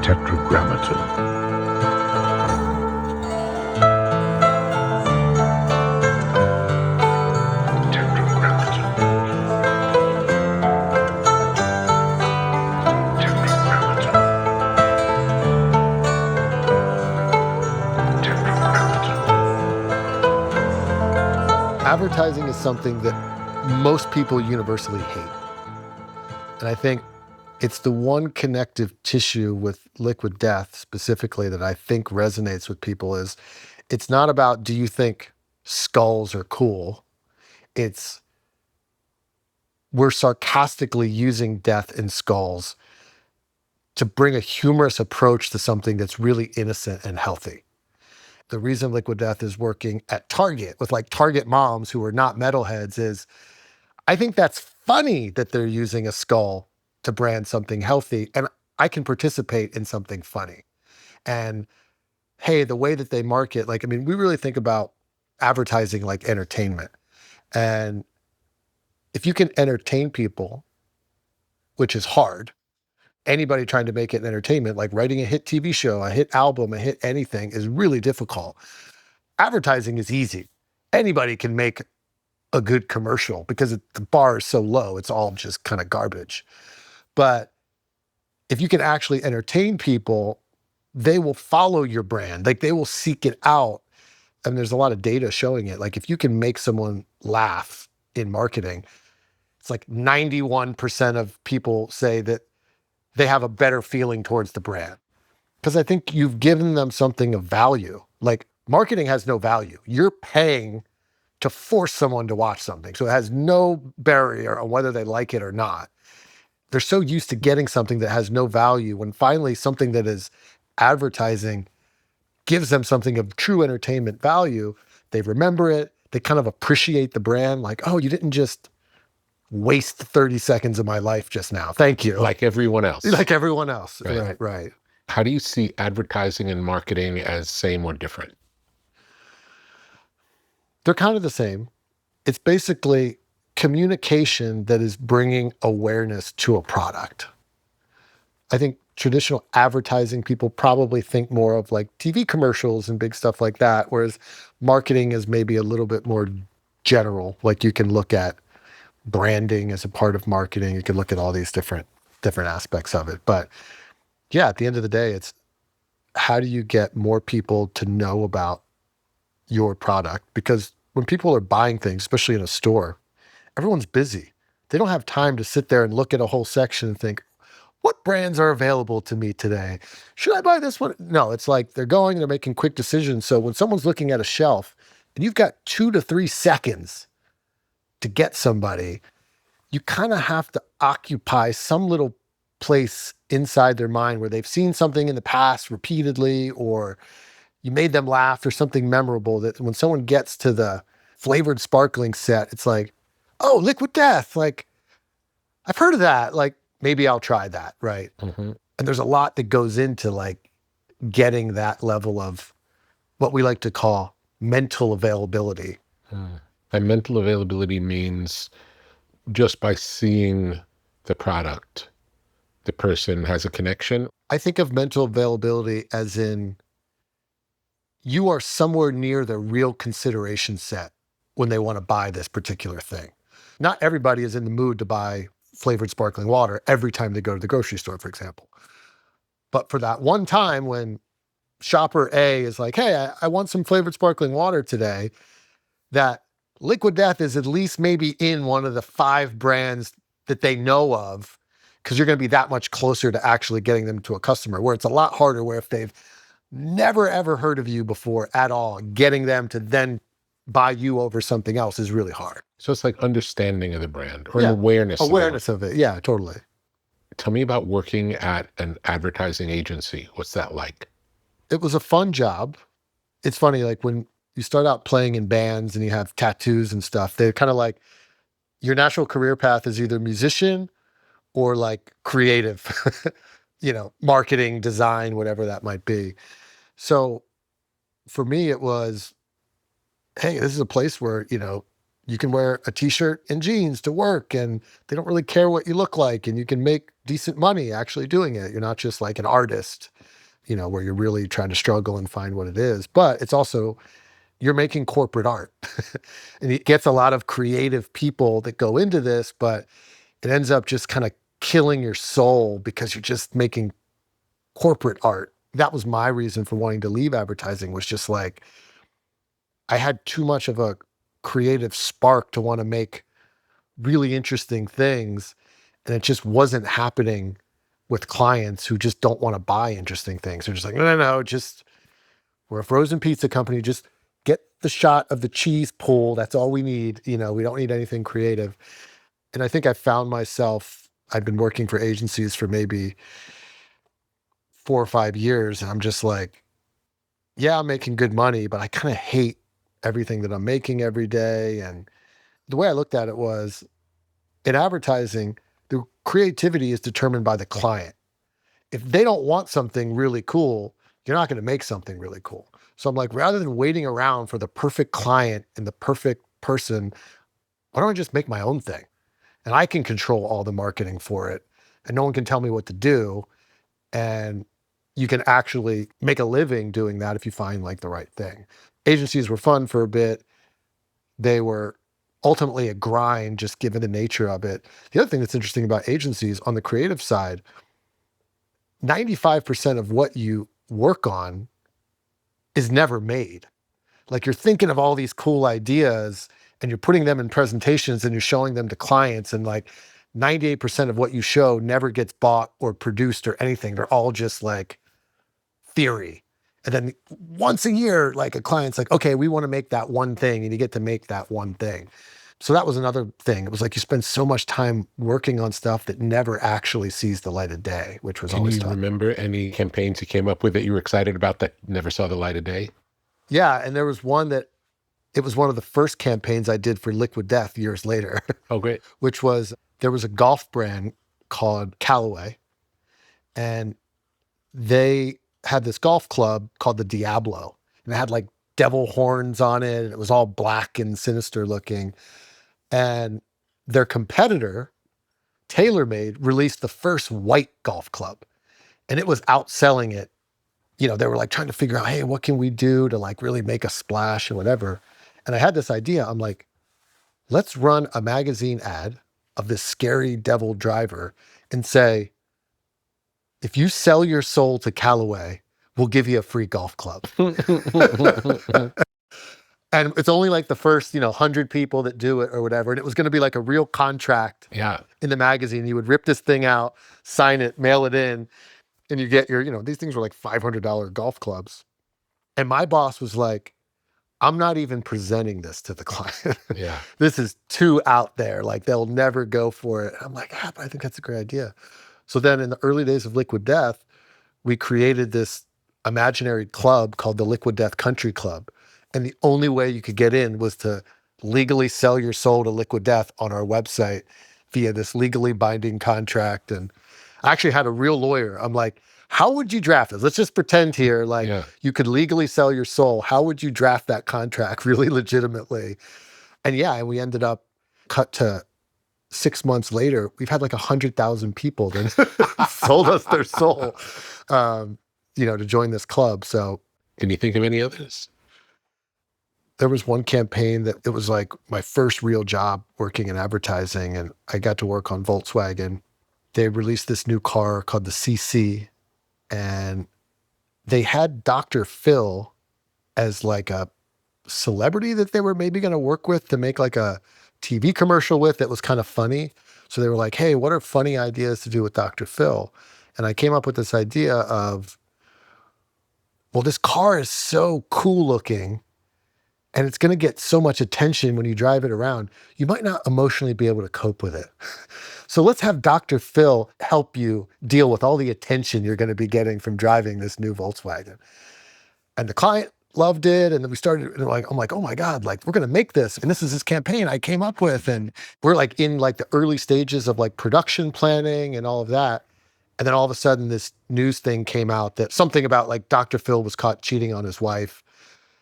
Tetragrammaton. Tetragrammaton. Tetragrammaton. Tetragrammaton. Advertising is something that most people universally hate. And I think it's the one connective tissue with Liquid Death specifically that I think resonates with people is it's not about, do you think skulls are cool? It's we're sarcastically using death and skulls to bring a humorous approach to something that's really innocent and healthy. The reason Liquid Death is working at Target with like Target moms who are not metalheads is I think that's funny that they're using a skull to brand something healthy, and I can participate in something funny. And hey, the way that they market, like, I mean, we really think about advertising like entertainment. And if you can entertain people, which is hard, anybody trying to make it an entertainment, like writing a hit TV show, a hit album, a hit anything is really difficult. Advertising is easy. Anybody can make a good commercial because the bar is so low, it's all just kind of garbage. But if you can actually entertain people, they will follow your brand. Like they will seek it out. And there's a lot of data showing it. Like if you can make someone laugh in marketing, it's like 91% of people say that they have a better feeling towards the brand. Because I think you've given them something of value. Like marketing has no value. You're paying to force someone to watch something. So it has no barrier on whether they like it or not. They're so used to getting something that has no value when finally something that is advertising gives them something of true entertainment value. They remember it. They kind of appreciate the brand. Like, oh, you didn't just waste 30 seconds of my life just now. Thank you. Like everyone else. Like everyone else. Right. Right. How do you see advertising and marketing as same or different? They're kind of the same. It's basically communication that is bringing awareness to a product. I think traditional advertising, people probably think more of like TV commercials and big stuff like that, whereas marketing is maybe a little bit more general. Like you can look at branding as a part of marketing. You can look at all these different aspects of it. But yeah, at the end of the day, it's how do you get more people to know about your product? Because when people are buying things, especially in a store, everyone's busy. They don't have time to sit there and look at a whole section and think, what brands are available to me today? Should I buy this one? No, it's like they're making quick decisions. So when someone's looking at a shelf and you've got 2 to 3 seconds to get somebody, you kind of have to occupy some little place inside their mind where they've seen something in the past repeatedly, or you made them laugh or something memorable that when someone gets to the flavored sparkling set, it's like, oh, Liquid Death. Like, I've heard of that. Like, maybe I'll try that, right? Mm-hmm. And there's a lot that goes into like getting that level of what we like to call mental availability. And mental availability means just by seeing the product, the person has a connection. I think of mental availability as in you are somewhere near the real consideration set when they want to buy this particular thing. Not everybody is in the mood to buy flavored sparkling water every time they go to the grocery store, for example. But for that one time when shopper A is like, hey, I want some flavored sparkling water today, that Liquid Death is at least maybe in one of the 5 brands that they know of, because you're going to be that much closer to actually getting them to a customer, where it's a lot harder where if they've never, ever heard of you before at all, getting them to then buy you over something else is really hard. So it's like understanding of the brand or an awareness. Awareness of it. Yeah, totally. Tell me about working at an advertising agency. What's that like? It was a fun job. It's funny, like when you start out playing in bands and you have tattoos and stuff, they're kind of like your natural career path is either musician or like creative, marketing, design, whatever that might be. So for me, it was, hey, this is a place where, You can wear a t-shirt and jeans to work and they don't really care what you look like and you can make decent money actually doing it. You're not just like an artist, where you're really trying to struggle and find what it is. But it's also, you're making corporate art. And it gets a lot of creative people that go into this, but it ends up just kind of killing your soul because you're just making corporate art. That was my reason for wanting to leave advertising, was just like, I had too much of a creative spark to want to make really interesting things. And it just wasn't happening with clients who just don't want to buy interesting things. They're just like, no, just, we're a frozen pizza company. Just get the shot of the cheese pool. That's all we need. We don't need anything creative. And I think I found myself, I've been working for agencies for maybe 4 or 5 years. And I'm just like, yeah, I'm making good money, but I kind of hate everything that I'm making every day. And the way I looked at it was, in advertising, the creativity is determined by the client. If they don't want something really cool, you're not going to make something really cool. So I'm like, rather than waiting around for the perfect client and the perfect person, why don't I just make my own thing? And I can control all the marketing for it. And no one can tell me what to do. And you can actually make a living doing that if you find like the right thing. Agencies were fun for a bit. They were ultimately a grind, just given the nature of it. The other thing that's interesting about agencies on the creative side, 95% of what you work on is never made. Like, you're thinking of all these cool ideas and you're putting them in presentations and you're showing them to clients, and like 98% of what you show never gets bought or produced or anything. They're all just like theory. And then once a year, like a client's like, okay, we want to make that one thing, and you get to make that one thing. So that was another thing. It was like you spend so much time working on stuff that never actually sees the light of day, which was always tough. Can you remember any campaigns you came up with that you were excited about that never saw the light of day? Yeah, and there was one that, it was one of the first campaigns I did for Liquid Death years later. Oh, great. Which was, there was a golf brand called Callaway, and they had this golf club called the Diablo, and it had like devil horns on it, and it was all black and sinister looking. And their competitor, TaylorMade, released the first white golf club, and it was outselling it. They were like trying to figure out, hey, what can we do to like really make a splash or whatever. And I had this idea. I'm like, let's run a magazine ad of this scary devil driver and say, if you sell your soul to Callaway, we'll give you a free golf club. And it's only like the first, 100 people that do it or whatever. And it was going to be like a real contract in the magazine. You would rip this thing out, sign it, mail it in, and you get your, these things were like $500 golf clubs. And my boss was like, I'm not even presenting this to the client. Yeah. This is too out there. Like, they'll never go for it. I'm like, but I think that's a great idea. So then in the early days of Liquid Death, we created this imaginary club called the Liquid Death Country Club. And the only way you could get in was to legally sell your soul to Liquid Death on our website via this legally binding contract. And I actually had a real lawyer. I'm like, how would you draft this? Let's just pretend here, like, you could legally sell your soul. How would you draft that contract really legitimately? And we ended up, cut to 6 months later, we've had like 100,000 people that sold us their soul, to join this club. So, can you think of any others? There was one campaign that it was like my first real job working in advertising, and I got to work on Volkswagen. They released this new car called the CC, and they had Dr. Phil as like a celebrity that they were maybe going to work with to make like a TV commercial with that was kind of funny. So they were like, hey, what are funny ideas to do with Dr. Phil? And I came up with this idea of, well, this car is so cool looking, and it's going to get so much attention when you drive it around, you might not emotionally be able to cope with it. So let's have Dr. Phil help you deal with all the attention you're going to be getting from driving this new Volkswagen. And the client loved it. And then we started, I'm like, oh my God, like, we're going to make this. And this is this campaign I came up with. And we're like in like the early stages of like production planning and all of that. And then all of a sudden this news thing came out that something about like Dr. Phil was caught cheating on his wife.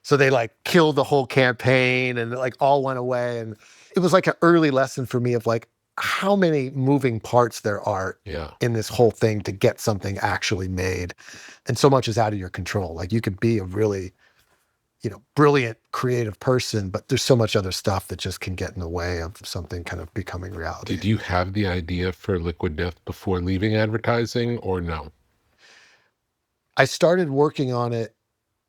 So they like killed the whole campaign, and it like all went away. And it was like an early lesson for me of like how many moving parts there are Yeah. in this whole thing to get something actually made. And so much is out of your control. Like you could be a really, brilliant creative person, but there's so much other stuff that just can get in the way of something kind of becoming reality. Did you have the idea for Liquid Death before leaving advertising or no? I started working on it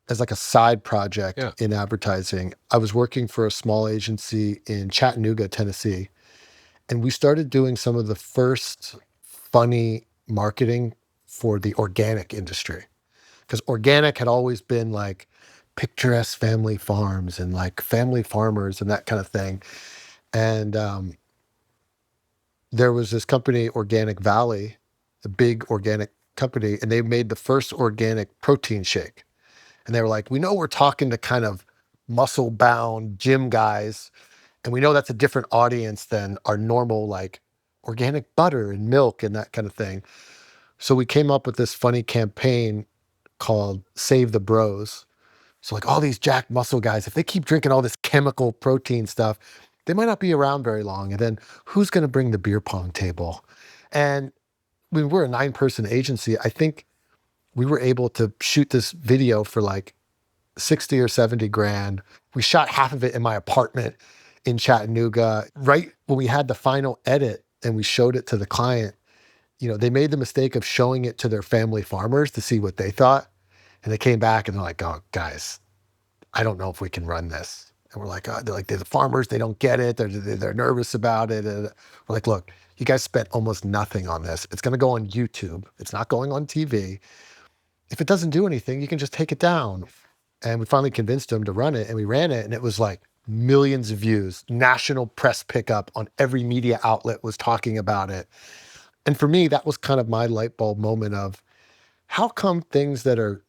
as like a side project Yeah. in advertising. I was working for a small agency in Chattanooga, Tennessee, and we started doing some of the first funny marketing for the organic industry. Because organic had always been like picturesque family farms and like family farmers and that kind of thing. And there was this company, Organic Valley, a big organic company, and they made the first organic protein shake. And they were like, we know we're talking to kind of muscle bound gym guys, and we know that's a different audience than our normal like organic butter and milk and that kind of thing. So we came up with this funny campaign called Save the Bros. So like all these jacked muscle guys, if they keep drinking all this chemical protein stuff, they might not be around very long. And then who's going to bring the beer pong table? And we're a 9-person agency. I think we were able to shoot this video for like 60 or 70 grand. We shot half of it in my apartment in Chattanooga. Right when we had the final edit and we showed it to the client, they made the mistake of showing it to their family farmers to see what they thought. And they came back and they're like, oh, guys, I don't know if we can run this. And we're like, they're the farmers, they don't get it. They're nervous about it. And we're like, look, you guys spent almost nothing on this. It's going to go on YouTube. It's not going on TV. If it doesn't do anything, you can just take it down. And we finally convinced them to run it, and we ran it, and it was like millions of views, national press pickup on every media outlet was talking about it. And for me, that was kind of my light bulb moment of how come things that are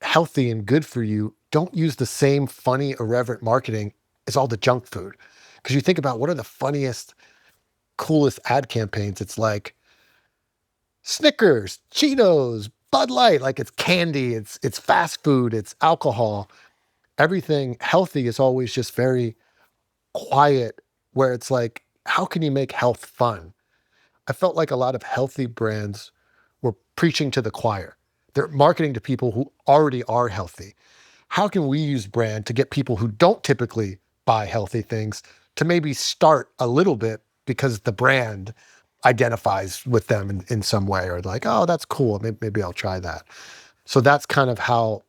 healthy and good for you don't use the same funny, irreverent marketing as all the junk food? Because you think about what are the funniest, coolest ad campaigns. It's like Snickers, Cheetos, Bud Light, like it's candy, it's fast food, it's alcohol. Everything healthy is always just very quiet, where it's like, how can you make health fun? I felt like a lot of healthy brands were preaching to the choir. They're marketing to people who already are healthy. How can we use brand to get people who don't typically buy healthy things to maybe start a little bit because the brand identifies with them in some way, or like, oh, that's cool. Maybe I'll try that. So that's kind of how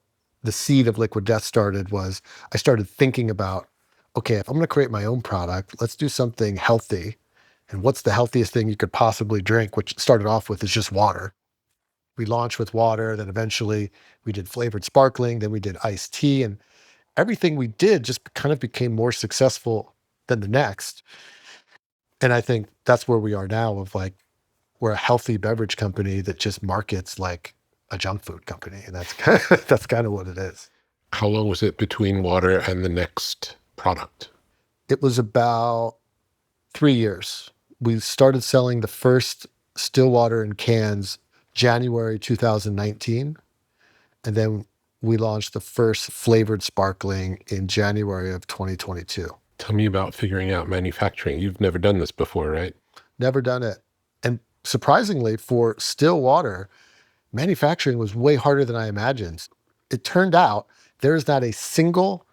the seed of Liquid Death started. Was I started thinking about, okay, if I'm going to create my own product, let's do something healthy. And what's the healthiest thing you could possibly drink, which started off with is just water. We launched with water, then eventually we did flavored sparkling, then we did iced tea, and everything we did just kind of became more successful than the next. And I think that's where we are now of like, we're a healthy beverage company that just markets like a junk food company. And that's that's kind of what it is. How long was it between water and the next product? It was about 3 years. We started selling the first still water in cans January 2019. And then we launched the first flavored sparkling in January of 2022. Tell me about figuring out manufacturing. You've never done this before, right? Never done it. And surprisingly, for still water, manufacturing was way harder than I imagined. It turned out there is not a single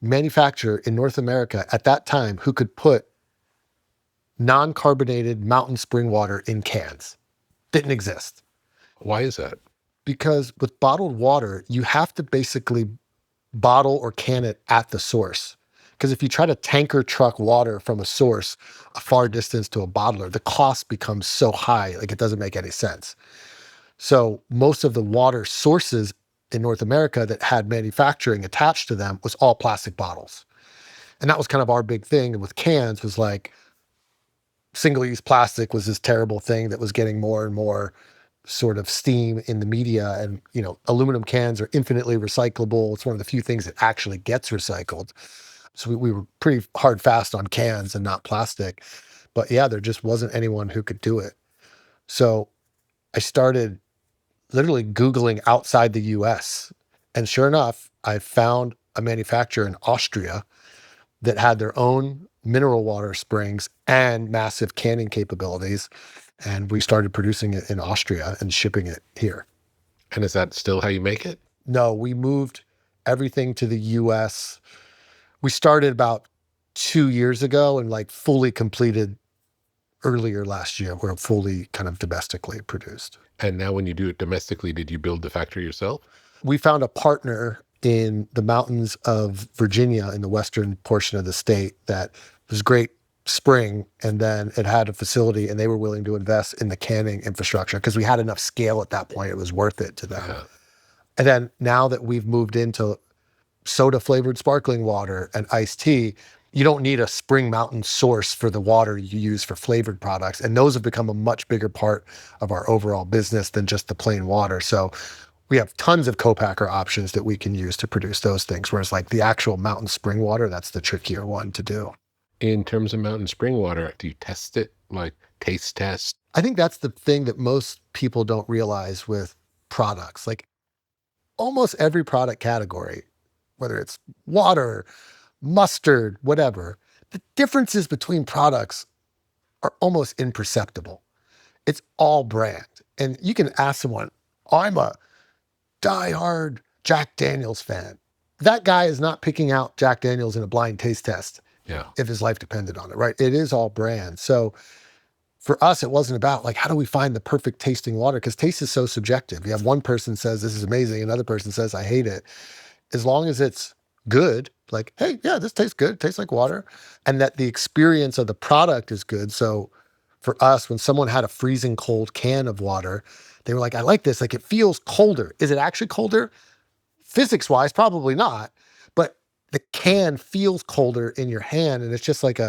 manufacturer in North America at that time who could put non-carbonated mountain spring water in cans. Didn't exist. Why is that? Because with bottled water, you have to basically bottle or can it at the source. Because if you try to tanker truck water from a source a far distance to a bottler, the cost becomes so high, like it doesn't make any sense. So most of the water sources in North America that had manufacturing attached to them was all plastic bottles. And that was kind of our big thing. And with cans was like, single-use plastic was this terrible thing that was getting more and more sort of steam in the media. And, aluminum cans are infinitely recyclable. It's one of the few things that actually gets recycled. So we were pretty hard fast on cans and not plastic. But yeah, there just wasn't anyone who could do it. So I started literally Googling outside the US. And sure enough, I found a manufacturer in Austria that had their own mineral water springs and massive canning capabilities. And we started producing it in Austria and shipping it here. And is that still how you make it? No, we moved everything to the US. We started about 2 years ago and like fully completed earlier last year. We're fully kind of domestically produced. And now when you do it domestically, did you build the factory yourself? We found a partner in the mountains of Virginia in the western portion of the state that was great spring, and then it had a facility and they were willing to invest in the canning infrastructure because we had enough scale at that point. It was worth it to them. Yeah. And then now that we've moved into soda flavored sparkling water and iced tea, you don't need a Spring Mountain source for the water you use for flavored products. And those have become a much bigger part of our overall business than just the plain water. So we have tons of co-packer options that we can use to produce those things. Whereas like the actual mountain spring water, that's the trickier one to do. In terms of mountain spring water, do you test it, like taste test? I think that's the thing that most people don't realize with products. Like almost every product category, whether it's water, mustard, whatever, the differences between products are almost imperceptible. It's all brand. And you can ask someone, I'm a diehard Jack Daniels fan. That guy is not picking out Jack Daniels in a blind taste test Yeah. if his life depended on it, right? It is all brand. So for us, it wasn't about like, how do we find the perfect tasting water? Because taste is so subjective. You have one person says, this is amazing. Another person says, I hate it. As long as it's good, like, hey, yeah, this tastes good. It tastes like water. And that the experience of the product is good. So for us, when someone had a freezing cold can of water, they were like, I like this. Like, it feels colder. Is it actually colder? Physics-wise, probably not. But the can feels colder in your hand. And it's just like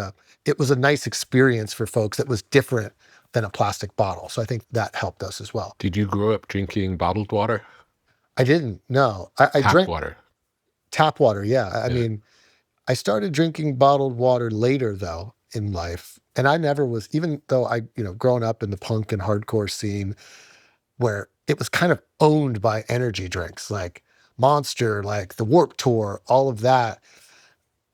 it was a nice experience for folks that was different than a plastic bottle. So I think that helped us as well. Did you grow up drinking bottled water? I didn't, no. I Tap drank water. tap water, yeah. I Yeah. mean, I started drinking bottled water later though in life. And I never was, even though I, growing up in the punk and hardcore scene where it was kind of owned by energy drinks, like Monster, like the Warped Tour, all of that.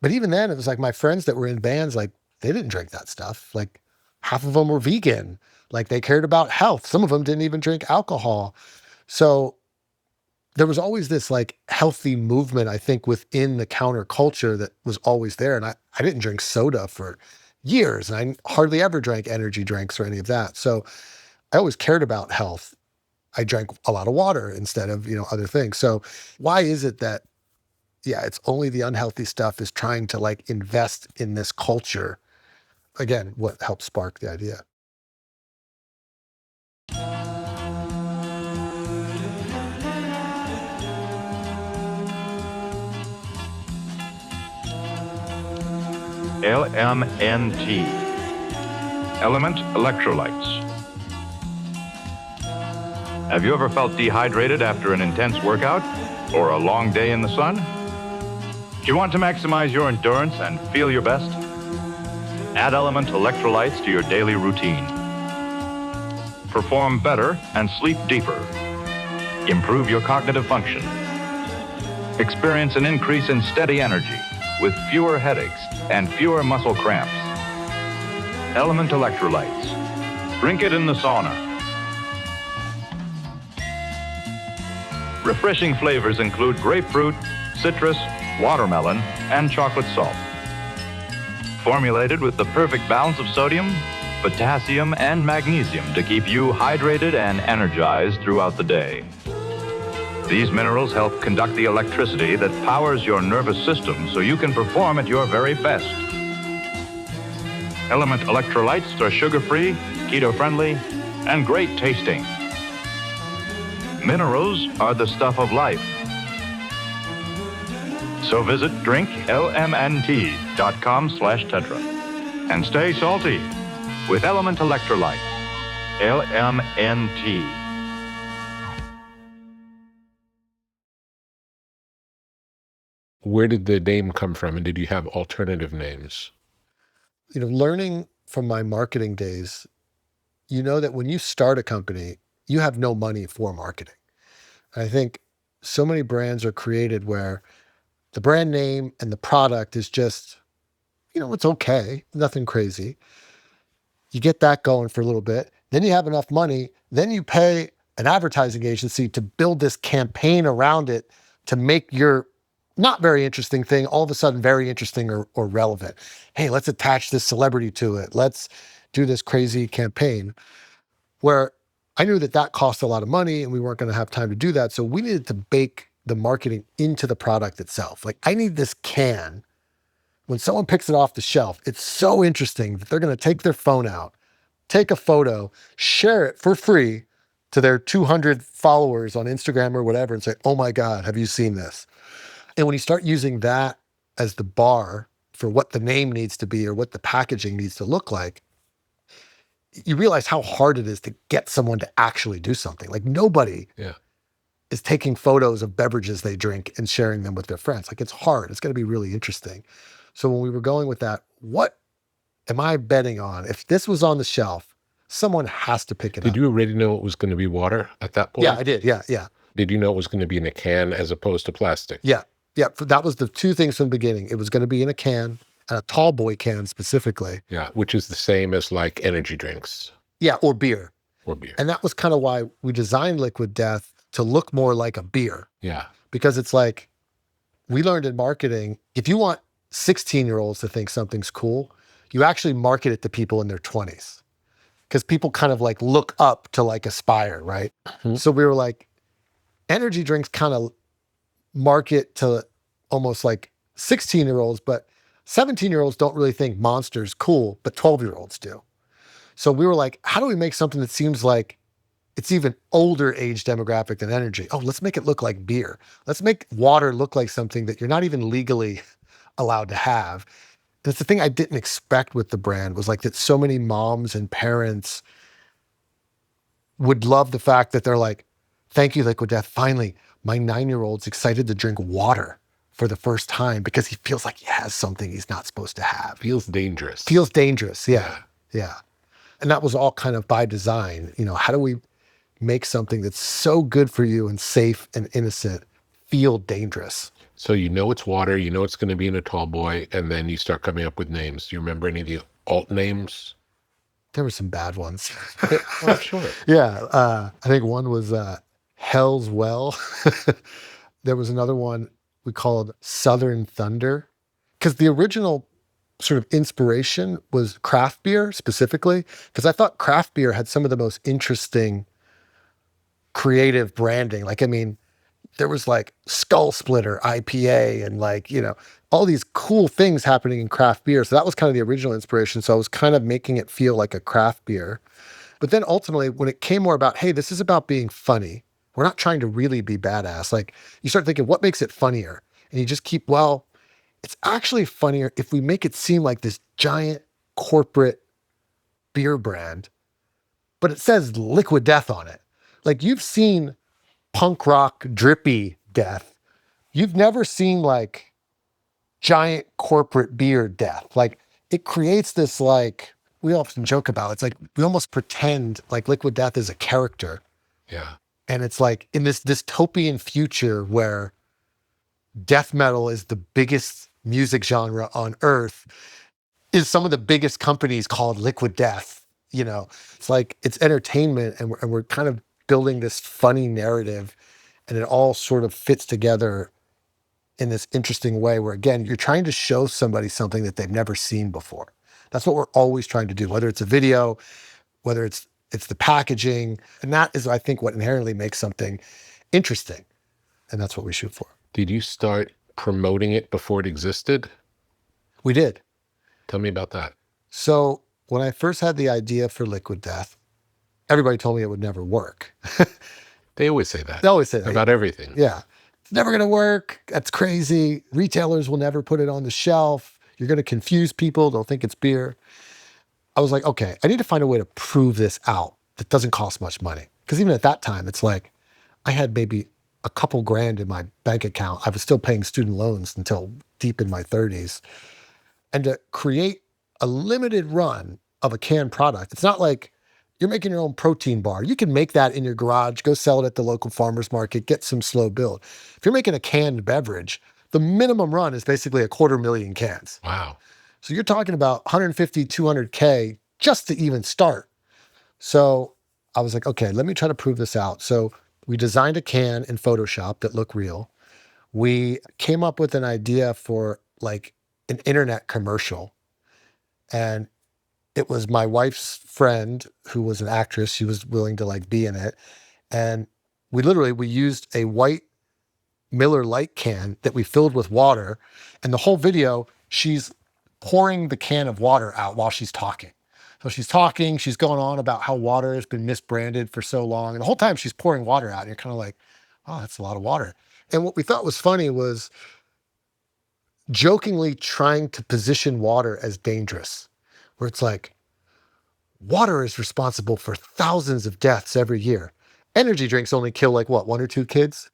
But even then, it was like my friends that were in bands, like they didn't drink that stuff. Like half of them were vegan. Like they cared about health. Some of them didn't even drink alcohol. So there was always this like healthy movement, I think, within the counterculture that was always there. And I didn't drink soda for years, and I hardly ever drank energy drinks or any of that. So I always cared about health. I drank a lot of water instead of, other things. So why is it that, yeah, it's only the unhealthy stuff is trying to like invest in this culture? Again, what helped spark the idea. LMNT. Element Electrolytes. Have you ever felt dehydrated after an intense workout or a long day in the sun? Do you want to maximize your endurance and feel your best? Add Element Electrolytes to your daily routine. Perform better and sleep deeper. Improve your cognitive function. Experience an increase in steady energy with fewer headaches and fewer muscle cramps. Element Electrolytes. Drink it in the sauna. Refreshing flavors include grapefruit, citrus, watermelon, and chocolate salt. Formulated with the perfect balance of sodium, potassium, and magnesium to keep you hydrated and energized throughout the day. These minerals help conduct the electricity that powers your nervous system so you can perform at your very best. Element Electrolytes are sugar-free, keto-friendly, and great tasting. Minerals are the stuff of life. So visit drinklmnt.com/tetra and stay salty with Element Electrolytes. LMNT. Where did the name come from, and did you have alternative names? Learning from my marketing days, that when you start a company, you have no money for marketing. And I think so many brands are created where the brand name and the product is just it's okay, nothing crazy. You get that going for a little bit. Then you have enough money. Then you pay an advertising agency to build this campaign around it to make your not very interesting thing all of a sudden very interesting or relevant. Hey, let's attach this celebrity to it. Let's do this crazy campaign where I knew that cost a lot of money and we weren't going to have time to do that. So we needed to bake the marketing into the product itself. Like, I need this can. When someone picks it off the shelf, it's so interesting that they're going to take their phone out, take a photo, share it for free to their 200 followers on Instagram or whatever and say, oh my God, have you seen this? And when you start using that as the bar for what the name needs to be or what the packaging needs to look like, you realize how hard it is to get someone to actually do something. Like, nobody is taking photos of beverages they drink and sharing them with their friends. Like, it's hard. It's going to be really interesting. So when we were going with that, what am I betting on? If this was on the shelf, someone has to pick it up. Did you already know it was going to be water at that point? Yeah, I did. Yeah. Did you know it was going to be in a can as opposed to plastic? Yeah. That was the two things from the beginning. It was going to be in a can, and a tall boy can specifically. Yeah, which is the same as like energy drinks. Yeah, or beer. Or beer. And that was kind of why we designed Liquid Death to look more like a beer. Yeah. Because it's like, we learned in marketing, if you want 16-year-olds to think something's cool, you actually market it to people in their 20s. Because people kind of like look up to like aspire, right? Mm-hmm. So we were like, energy drinks kind of market to almost like 16-year-olds, but 17-year-olds don't really think Monster's cool, but 12-year-olds do. So we were like, how do we make something that seems like it's even older age demographic than energy? Oh, let's make it look like beer. Let's make water look like something that you're not even legally allowed to have. That's the thing I didn't expect with the brand, was like that so many moms and parents would love the fact that they're like, thank you, Liquid Death. Finally, my 9-year-old's excited to drink water for the first time because he feels like he has something he's not supposed to have. Feels dangerous. Yeah. And that was all kind of by design. How do we make something that's so good for you and safe and innocent feel dangerous? So it's water, it's going to be in a tall boy, and then you start coming up with names. Do you remember any of the alt names? There were some bad ones. Oh, sure. Yeah. I think one was Hell's Well. There was another one we called Southern Thunder, because the original sort of inspiration was craft beer specifically, because I thought craft beer had some of the most interesting creative branding. Like, there was like Skull Splitter IPA and like, all these cool things happening in craft beer. So that was kind of the original inspiration. So I was kind of making it feel like a craft beer. But then ultimately, when it came more about, hey, this is about being funny, we're not trying to really be badass. Like, you start thinking, what makes it funnier? And you just keep, it's actually funnier if we make it seem like this giant corporate beer brand, but it says Liquid Death on it. Like, you've seen punk rock drippy death. You've never seen like giant corporate beer death. Like, it creates this, like, we often joke about, it's like we almost pretend like Liquid Death is a character. Yeah. And it's like in this dystopian future where death metal is the biggest music genre on earth, is some of the biggest companies called Liquid Death. It's like, it's entertainment, and we're kind of building this funny narrative, and it all sort of fits together in this interesting way where, again, you're trying to show somebody something that they've never seen before. That's what we're always trying to do, whether it's a video, whether it's the packaging. And that is, I think, what inherently makes something interesting. And that's what we shoot for. Did you start promoting it before it existed? We did. Tell me about that. So when I first had the idea for Liquid Death, everybody told me it would never work. They always say that. They always say that. About everything. Yeah. It's never going to work. That's crazy. Retailers will never put it on the shelf. You're going to confuse people. They'll think it's beer. I was like, okay, I need to find a way to prove this out that doesn't cost much money. Because even at that time, it's like I had maybe a couple grand in my bank account. I was still paying student loans until deep in my 30s. And to create a limited run of a canned product, it's not like you're making your own protein bar. You can make that in your garage, go sell it at the local farmer's market, get some slow build. If you're making a canned beverage, the minimum run is basically 250,000 cans. Wow. So you're talking about 150, 200K just to even start. So I was like, okay, let me try to prove this out. So we designed a can in Photoshop that looked real. We came up with an idea for like an internet commercial. And it was my wife's friend who was an actress. She was willing to like be in it. And we used a white Miller Lite can that we filled with water. And the whole video, she's pouring the can of water out while she's talking. So she's talking, she's going on about how water has been misbranded for so long. And the whole time she's pouring water out. And you're kind of like, oh, that's a lot of water. And what we thought was funny was jokingly trying to position water as dangerous, where it's like, water is responsible for thousands of deaths every year. Energy drinks only kill like what, 1 or 2 kids?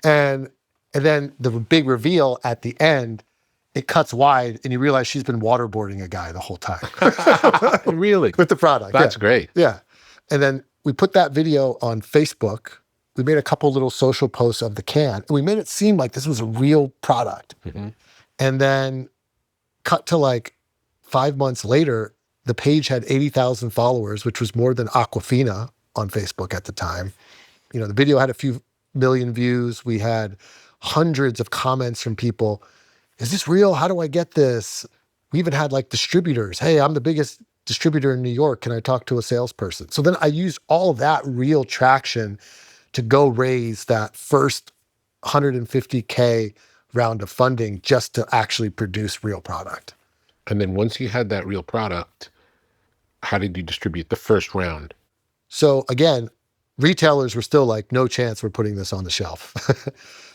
and and then the big reveal at the end, it cuts wide and you realize she's been waterboarding a guy the whole time. Really? With the product. That's great. Yeah. And then we put that video on Facebook. We made a couple little social posts of the can. And we made it seem like this was a real product. Mm-hmm. And then cut to like 5 months later, the page had 80,000 followers, which was more than Aquafina on Facebook at the time. You know, the video had a few million views. We had hundreds of comments from people. Is this real? How do I get this? We even had like distributors. Hey, I'm the biggest distributor in New York. Can I talk to a salesperson? So then I used all of that real traction to go raise that first 150K round of funding just to actually produce real product. And then once you had that real product, how did you distribute the first round? So again, retailers were still like, no chance we're putting this on the shelf.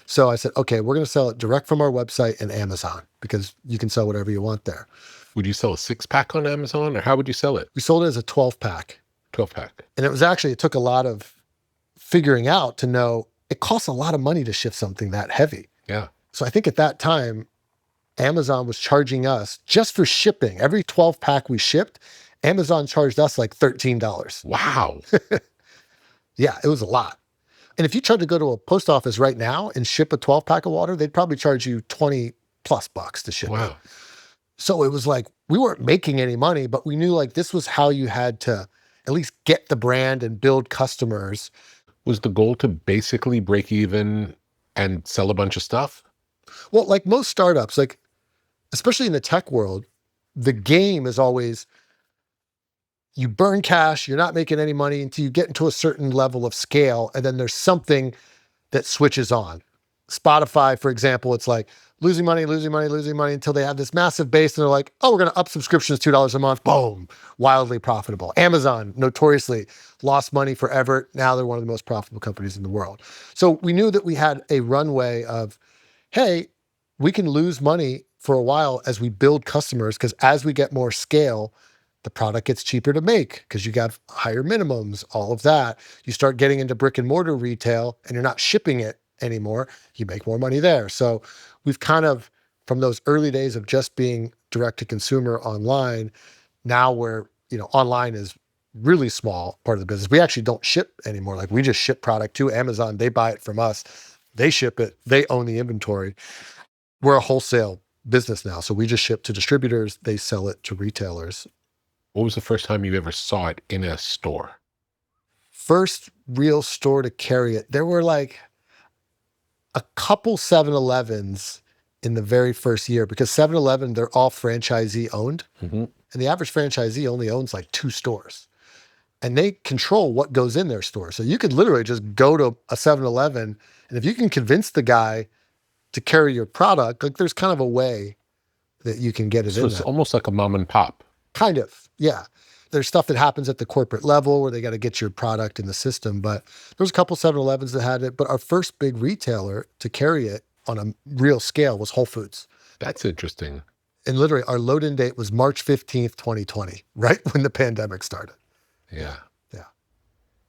So I said, okay, we're going to sell it direct from our website and Amazon because you can sell whatever you want there. Would you sell a 6-pack on Amazon, or how would you sell it? We sold it as a 12-pack. 12-pack. And it took a lot of figuring out to know it costs a lot of money to ship something that heavy. Yeah. So I think at that time, Amazon was charging us just for shipping. Every 12-pack we shipped, Amazon charged us like $13. Wow. Yeah, it was a lot. And if you tried to go to a post office right now and ship a 12-pack of water, they'd probably charge you 20 plus bucks to ship it. Wow. So it was like, we weren't making any money, but we knew like this was how you had to at least get the brand and build customers. Was the goal to basically break even and sell a bunch of stuff? Well, like most startups, like especially in the tech world, the game is always you burn cash, you're not making any money until you get into a certain level of scale. And then there's something that switches on. Spotify, for example, it's like losing money until they have this massive base and they're like, oh, we're going to up subscriptions $2 a month. Boom, wildly profitable. Amazon notoriously lost money forever. Now they're one of the most profitable companies in the world. So we knew that we had a runway of, hey, we can lose money for a while as we build customers because as we get more scale, the product gets cheaper to make because you got higher minimums, all of that. You start getting into brick and mortar retail and you're not shipping it anymore. You make more money there. So we've kind of, from those early days of just being direct to consumer online, now where, online is really small part of the business. We actually don't ship anymore. Like we just ship product to Amazon. They buy it from us. They ship it. They own the inventory. We're a wholesale business now. So we just ship to distributors. They sell it to retailers. What was the first time you ever saw it in a store? First real store to carry it. There were like a couple 7-Elevens in the very first year because 7-Eleven, they're all franchisee owned. Mm-hmm. And the average franchisee only owns like 2 stores. And they control what goes in their store. So you could literally just go to a 7-Eleven and if you can convince the guy to carry your product, like there's kind of a way that you can get it So in it's there. almost like a mom and pop. Kind of, yeah. There's stuff that happens at the corporate level where they got to get your product in the system. But there was a couple 7-Elevens that had it. But our first big retailer to carry it on a real scale was Whole Foods. That's interesting. And literally our load-in date was March 15th, 2020, right when the pandemic started. Yeah. Yeah.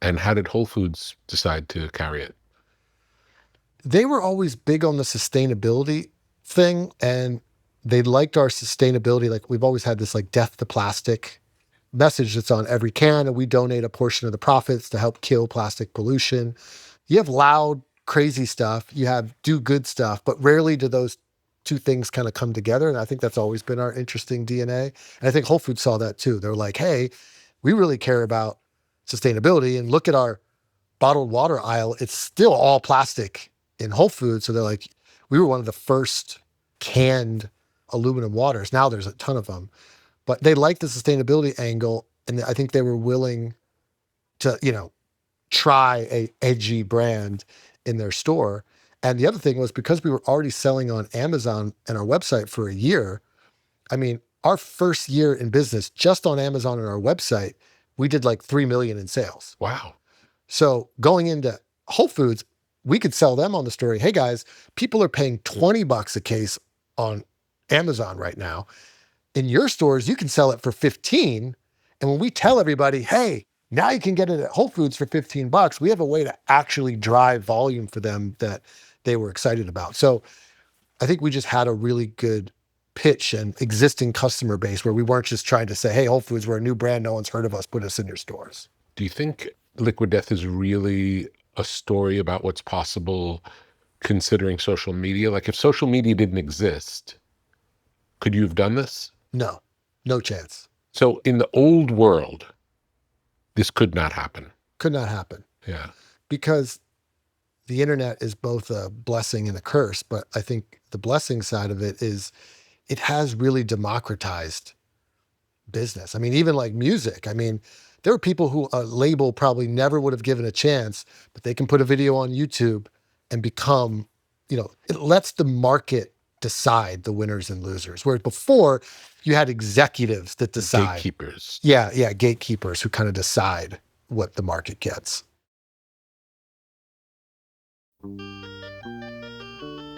And how did Whole Foods decide to carry it? They were always big on the sustainability thing. And they liked our sustainability. Like we've always had this like death to plastic message that's on every can, and we donate a portion of the profits to help kill plastic pollution. You have loud, crazy stuff. You have do good stuff, but rarely do those two things kind of come together. And I think that's always been our interesting DNA. And I think Whole Foods saw that too. They're like, hey, we really care about sustainability, and look at our bottled water aisle. It's still all plastic in Whole Foods. So they're like, we were one of the first canned aluminum waters. Now there's a ton of them, but they liked the sustainability angle. And I think they were willing to, try a edgy brand in their store. And the other thing was, because we were already selling on Amazon and our website for a year, I mean, our first year in business, just on Amazon and our website, we did like 3 million in sales. Wow. So going into Whole Foods, we could sell them on the story. Hey guys, people are paying $20 a case on Amazon right now. In your stores, you can sell it for 15. And when we tell everybody, hey, now you can get it at Whole Foods for $15, we have a way to actually drive volume for them that they were excited about. So I think we just had a really good pitch and existing customer base where we weren't just trying to say, hey, Whole Foods, we're a new brand, no one's heard of us, put us in your stores. Do you think Liquid Death is really a story about what's possible considering social media? Like, if social media didn't exist, could you have done this? No chance. So in the old world, this could not happen. Could not happen. Yeah. Because the internet is both a blessing and a curse, but I think the blessing side of it is it has really democratized business. I mean, even like music. I mean, there are people who a label probably never would have given a chance, but they can put a video on YouTube and become, it lets the market decide the winners and losers. Whereas before, you had executives that decide. Gatekeepers. Yeah, gatekeepers who kind of decide what the market gets.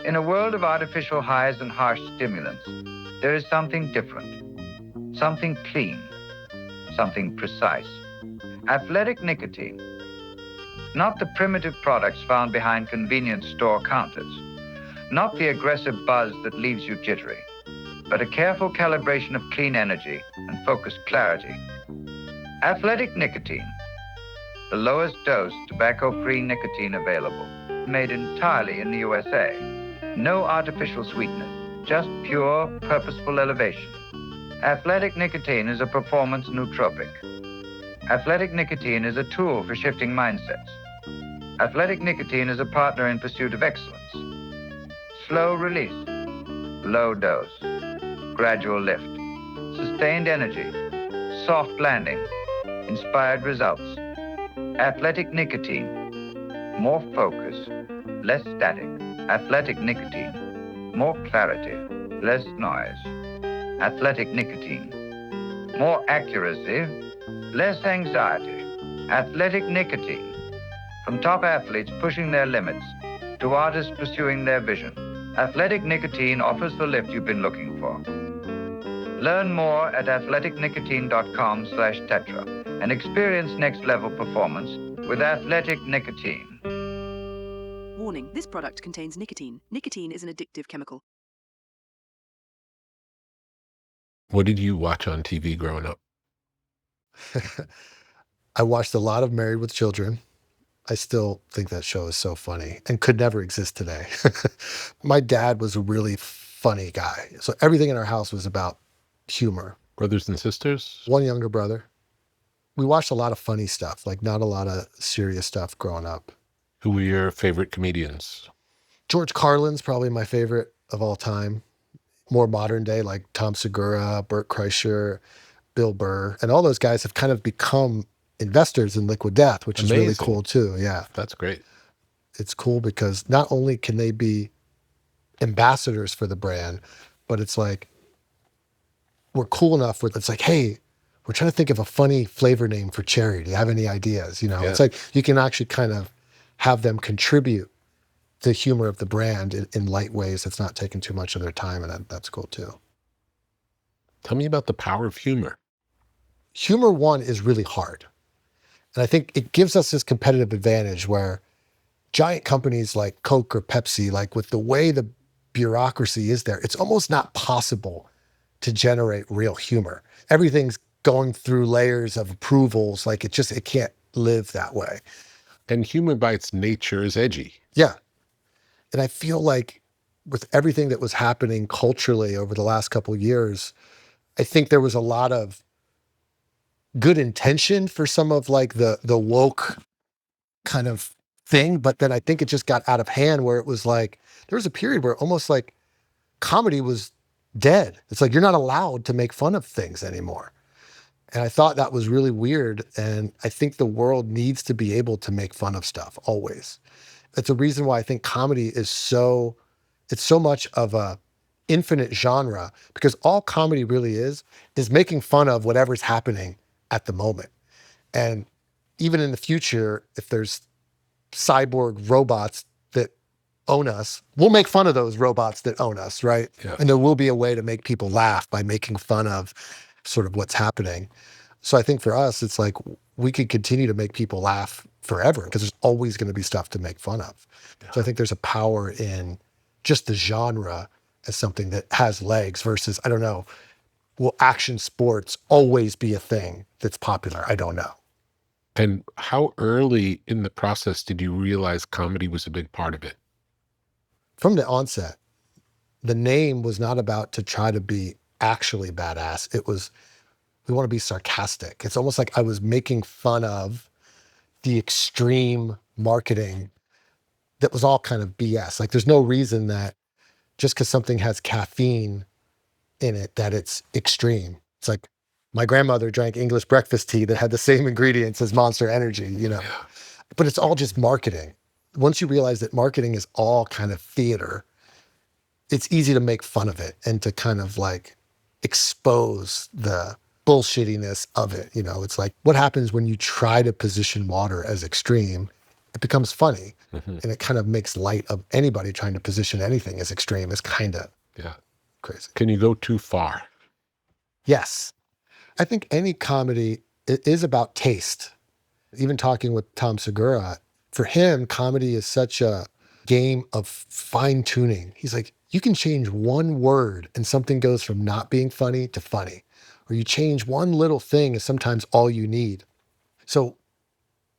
In a world of artificial highs and harsh stimulants, there is something different, something clean, something precise. Athletic nicotine. Not the primitive products found behind convenience store counters. Not the aggressive buzz that leaves you jittery, but a careful calibration of clean energy and focused clarity. Athletic nicotine. The lowest dose tobacco-free nicotine available. Made entirely in the USA. No artificial sweetener, just pure, purposeful elevation. Athletic nicotine is a performance nootropic. Athletic nicotine is a tool for shifting mindsets. Athletic nicotine is a partner in pursuit of excellence. Slow release, low dose, gradual lift, sustained energy, soft landing, inspired results. Athletic nicotine, more focus, less static. Athletic nicotine, more clarity, less noise. Athletic nicotine, more accuracy, less anxiety. Athletic nicotine, from top athletes pushing their limits to artists pursuing their vision. Athletic nicotine offers the lift you've been looking for. Learn more at athleticnicotine.com/tetra and experience next level performance with Athletic Nicotine. Warning, this product contains nicotine. Nicotine is an addictive chemical. What did you watch on TV growing up? I watched a lot of Married with Children. I still think that show is so funny and could never exist today. My dad was a really funny guy. So everything in our house was about humor. Brothers and sisters? One younger brother. We watched a lot of funny stuff, like not a lot of serious stuff growing up. Who were your favorite comedians? George Carlin's probably my favorite of all time. More modern day, like Tom Segura, Bert Kreischer, Bill Burr, and all those guys have kind of become investors in Liquid Death, which Amazing. is really cool too. Yeah. That's great. It's cool because not only can they be ambassadors for the brand, but it's like, we're cool enough where it's like, hey, we're trying to think of a funny flavor name for cherry. Do you have any ideas? Yeah. It's like you can actually kind of have them contribute the humor of the brand in light ways that's not taking too much of their time, and that's cool too. Tell me about the power of humor. Humor, one, is really hard. And I think it gives us this competitive advantage where giant companies like Coke or Pepsi, like with the way the bureaucracy is there, it's almost not possible to generate real humor. Everything's going through layers of approvals. Like it can't live that way. And humor by its nature is edgy. Yeah. And I feel like with everything that was happening culturally over the last couple of years, I think there was a lot of good intention for some of like the woke kind of thing, but then I think it just got out of hand where it was like there was a period where almost like comedy was dead. It's like you're not allowed to make fun of things anymore. And I thought that was really weird. And I think the world needs to be able to make fun of stuff always. It's a reason why I think comedy is it's so much of a infinite genre, because all comedy really is making fun of whatever's happening at the moment. And even in the future, if there's cyborg robots that own us, we'll make fun of those robots that own us, right? Yeah. And there will be a way to make people laugh by making fun of sort of what's happening. So I think for us, it's like we could continue to make people laugh forever because there's always going to be stuff to make fun of. So I think there's a power in just the genre as something that has legs versus, I don't know, will action sports always be a thing that's popular? I don't know. And how early in the process did you realize comedy was a big part of it? From the onset, the name was not about to try to be actually badass. It was, we want to be sarcastic. It's almost like I was making fun of the extreme marketing that was all kind of BS. Like there's no reason that just because something has caffeine in it, that it's extreme. It's like my grandmother drank English breakfast tea that had the same ingredients as Monster Energy, you know, but it's all just marketing. Once you realize that marketing is all kind of theater, it's easy to make fun of it and to kind of like expose the bullshittiness of it. You know, it's like what happens when you try to position water as extreme, it becomes funny and it kind of makes light of anybody trying to position anything as extreme. Is kind of crazy. Can you go too far? Yes. I think any comedy is about taste. Even talking with Tom Segura, for him, comedy is such a game of fine tuning. He's like, you can change one word and something goes from not being funny to funny. Or you change one little thing is sometimes all you need. So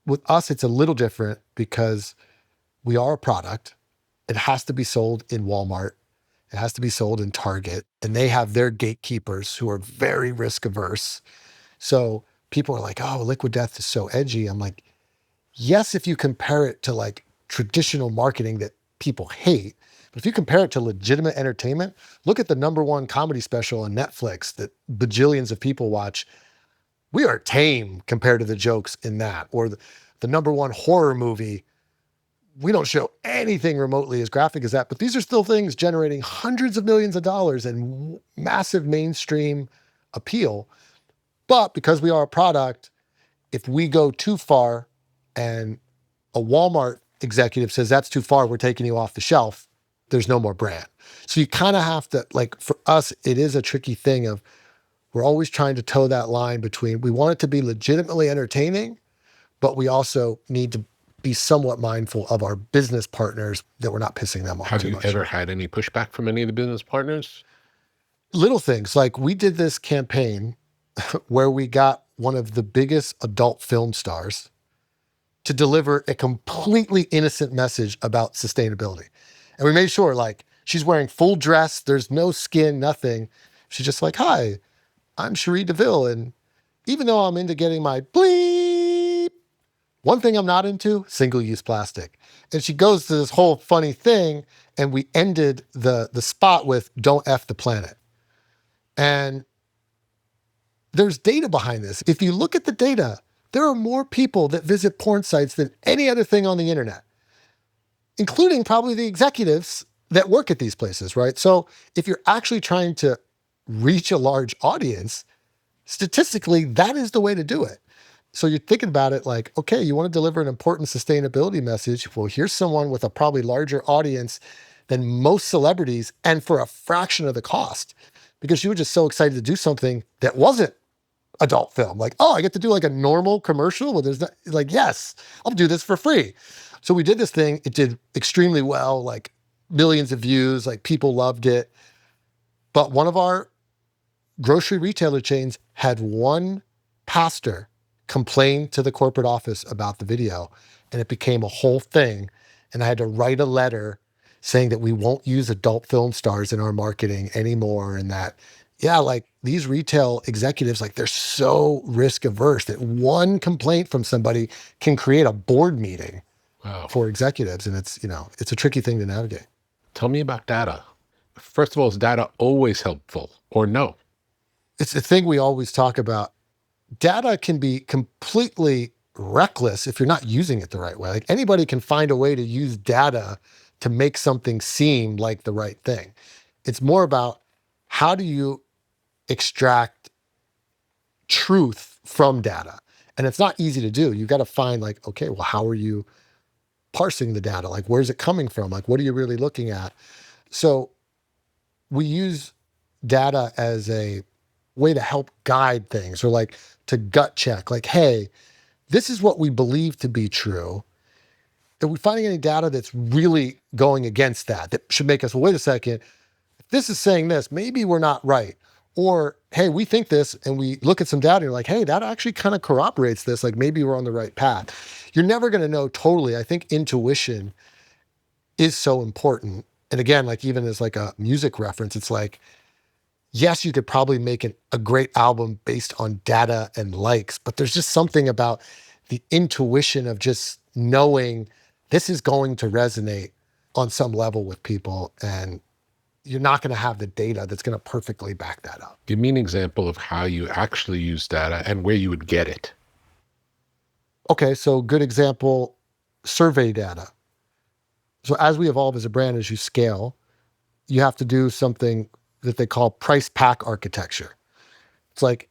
with us, it's a little different because we are a product. It has to be sold in Walmart. It has to be sold in Target. And they have their gatekeepers who are very risk averse. So people are like, oh, Liquid Death is so edgy. I'm like, yes, if you compare it to like traditional marketing that people hate, but if you compare it to legitimate entertainment, look at the #1 comedy special on Netflix that bajillions of people watch. We are tame compared to the jokes in that. Or the #1 horror movie, we don't show anything remotely as graphic as that, but these are still things generating hundreds of millions of dollars and massive mainstream appeal. But because we are a product, if we go too far and a Walmart executive says, that's too far, we're taking you off the shelf, there's no more brand. So you kind of have to, like, for us, it is a tricky thing of we're always trying to toe that line between we want it to be legitimately entertaining, but we also need to be somewhat mindful of our business partners that we're not pissing them off Have too you much. ever had any pushback from any of the business partners? Little things, like we did this campaign where we got one of the biggest adult film stars to deliver a completely innocent message about sustainability. And we made sure, like, she's wearing full dress, there's no skin, nothing. She's just like, hi, I'm Cherie DeVille. And even though I'm into getting my bleep, one thing I'm not into, single-use plastic. And she goes to this whole funny thing, and we ended the spot with, don't F the planet. And there's data behind this. If you look at the data, there are more people that visit porn sites than any other thing on the internet, including probably the executives that work at these places, right? So if you're actually trying to reach a large audience, statistically, that is the way to do it. So you're thinking about it like, okay, you want to deliver an important sustainability message. Well, here's someone with a probably larger audience than most celebrities and for a fraction of the cost, because you were just so excited to do something that wasn't adult film. Like, oh, I get to do like a normal commercial where there's not, like, yes, I'll do this for free. So we did this thing. It did extremely well, like millions of views, like people loved it. But one of our grocery retailer chains had one pastor complain to the corporate office about the video, and it became a whole thing. And I had to write a letter saying that we won't use adult film stars in our marketing anymore, and that, yeah, like these retail executives, like they're so risk averse that one complaint from somebody can create a board meeting Wow. for executives. And it's, it's a tricky thing to navigate. Tell me about data. First of all, is data always helpful or no? It's a thing we always talk about. Data can be completely reckless if you're not using it the right way. Like anybody can find a way to use data to make something seem like the right thing. It's more about how do you extract truth from data? And it's not easy to do. You've got to find like, okay, well, how are you parsing the data? Like, where's it coming from? Like, what are you really looking at? So we use data as a way to help guide things, or like to gut check, like, hey, this is what we believe to be true. Are we finding any data that's really going against that should make us, well, wait a second, if this is saying this, maybe we're not right. Or, hey, we think this, and we look at some data and you're like, hey, that actually kind of corroborates this. Like maybe we're on the right path. You're never going to know totally. I think intuition is so important. And again, like even as like a music reference, it's like, yes, you could probably make a great album based on data and likes, but there's just something about the intuition of just knowing this is going to resonate on some level with people, and you're not going to have the data that's going to perfectly back that up. Give me an example of how you actually use data and where you would get it. Okay, so good example, survey data. So as we evolve as a brand, as you scale, you have to do something that they call price pack architecture. It's like,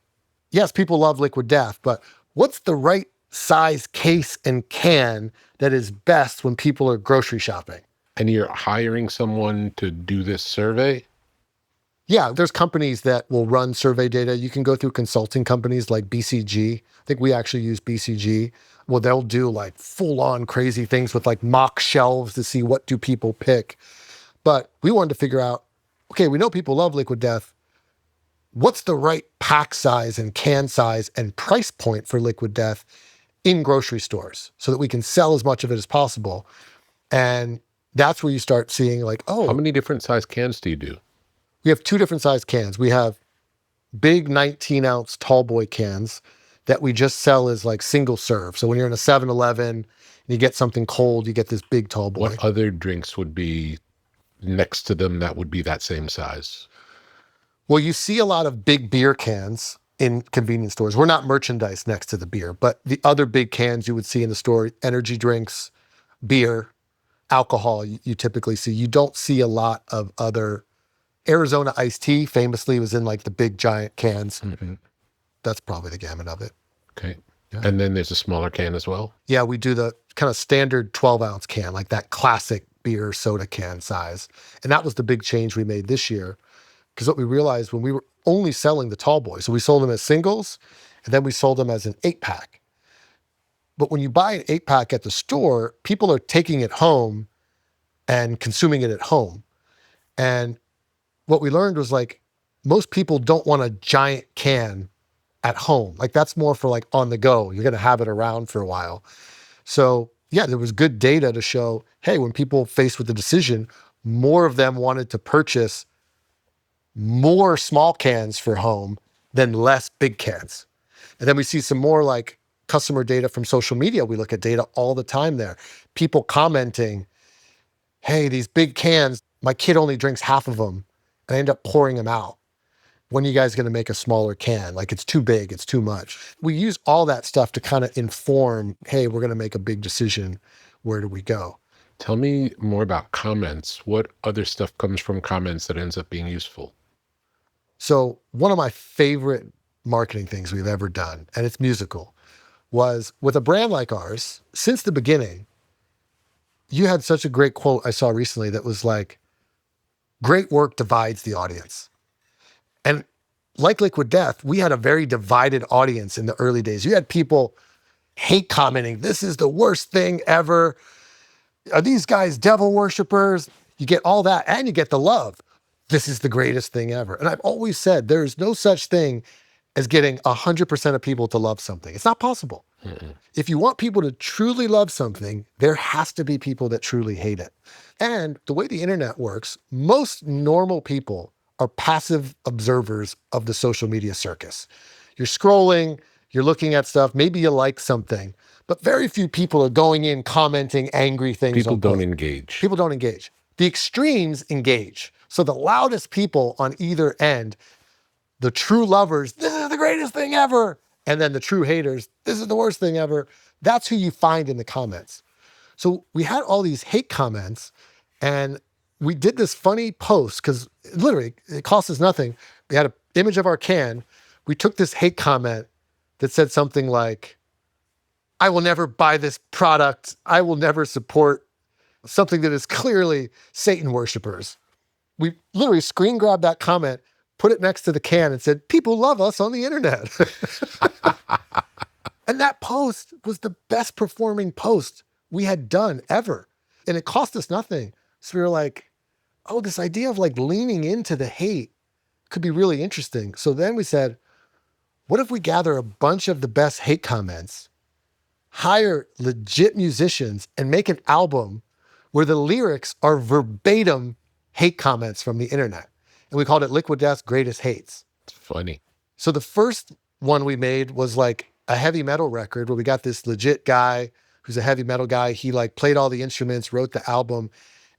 yes, people love Liquid Death, but what's the right size case and can that is best when people are grocery shopping? And you're hiring someone to do this survey? Yeah, there's companies that will run survey data. You can go through consulting companies like BCG. I think we actually use BCG. Well, they'll do like full on crazy things with like mock shelves to see what do people pick. But we wanted to figure out, okay, we know people love Liquid Death. What's the right pack size and can size and price point for Liquid Death in grocery stores so that we can sell as much of it as possible? And that's where you start seeing like, oh, How many different size cans do you do? we have two different size cans. We have big 19-ounce tall boy cans that we just sell as like single serve. So when you're in a 7-Eleven and you get something cold, you get this big tall boy. What other drinks would be next to them that would be that same size? Well, you see a lot of big beer cans in convenience stores. We're not merchandise next to the beer, but the other big cans you would see in the store, energy drinks, beer, alcohol, you typically see. You don't see a lot of other. Arizona iced tea famously was in like the big giant cans. Mm-hmm. That's probably the gamut of it. Okay. Yeah. And then there's a smaller can as well? Yeah, we do the kind of standard 12-ounce can, like that classic beer soda can size. And that was the big change we made this year. Because what we realized when we were only selling the tall boys, so we sold them as singles, and then we sold them as an 8-pack. But when you buy an 8-pack at the store, people are taking it home and consuming it at home. And what we learned was like, most people don't want a giant can at home. Like that's more for like on the go. You're going to have it around for a while. So yeah, there was good data to show, hey, when people faced with the decision, more of them wanted to purchase more small cans for home than less big cans. And then we see some more like customer data from social media. We look at data all the time there. People commenting, hey, these big cans, my kid only drinks half of them and I end up pouring them out. When are you guys going to make a smaller can? Like it's too big, it's too much. We use all that stuff to kind of inform, hey, we're going to make a big decision. Where do we go? Tell me more about comments. What other stuff comes from comments that ends up being useful? So one of my favorite marketing things we've ever done, and it's musical, was with a brand like ours, since the beginning, you had such a great quote I saw recently that was like, great work divides the audience. And like Liquid Death, we had a very divided audience in the early days. You had people hate commenting, this is the worst thing ever. Are these guys devil worshipers? You get all that, and you get the love. This is the greatest thing ever. And I've always said there's no such thing as getting 100% of people to love something. It's not possible. If you want people to truly love something, there has to be people that truly hate it. And the way the internet works, most normal people are passive observers of the social media circus. You're scrolling, you're looking at stuff, maybe you like something, but very few people are going in commenting angry things. People on don't posts. engage. People don't engage. The extremes engage. So the loudest people on either end, the true lovers, this is the greatest thing ever. And then the true haters, this is the worst thing ever. That's who you find in the comments. So we had all these hate comments, and we did this funny post because literally it cost us nothing. We had an image of our can. We took this hate comment that said something like, I will never buy this product. I will never support something that is clearly Satan worshipers. We literally screen grabbed that comment, put it next to the can and said, people love us on the internet. And that post was the best performing post we had done ever. And it cost us nothing. So we were like, oh, this idea of like leaning into the hate could be really interesting. So then we said, what if we gather a bunch of the best hate comments, hire legit musicians, and make an album where the lyrics are verbatim hate comments from the internet? And we called it Liquid Death's Greatest Hates. It's funny. So the first one we made was like a heavy metal record where we got this legit guy who's a heavy metal guy. He like played all the instruments, wrote the album.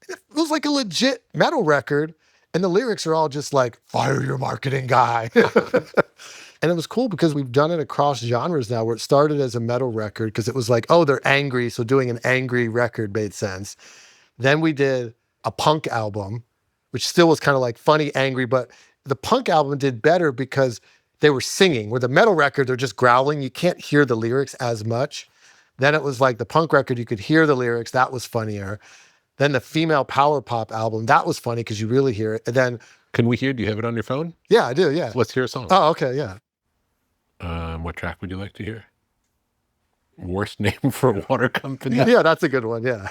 It was like a legit metal record. And the lyrics are all just like, fire your marketing guy. And it was cool because we've done it across genres now, where it started as a metal record because it was like, oh, they're angry. So doing an angry record made sense. Then we did a punk album, which still was kind of like funny, angry, but the punk album did better because they were singing, where the metal record, they're just growling. You can't hear the lyrics as much. Then it was like the punk record, you could hear the lyrics. That was funnier. Then the female power pop album, that was funny because you really hear it. And then... Can we hear? Do you have it on your phone? Yeah, I do, yeah. Let's hear a song. Oh, okay, yeah. What track would you like to hear? Worst name for a water company? Yeah, that's a good one, yeah.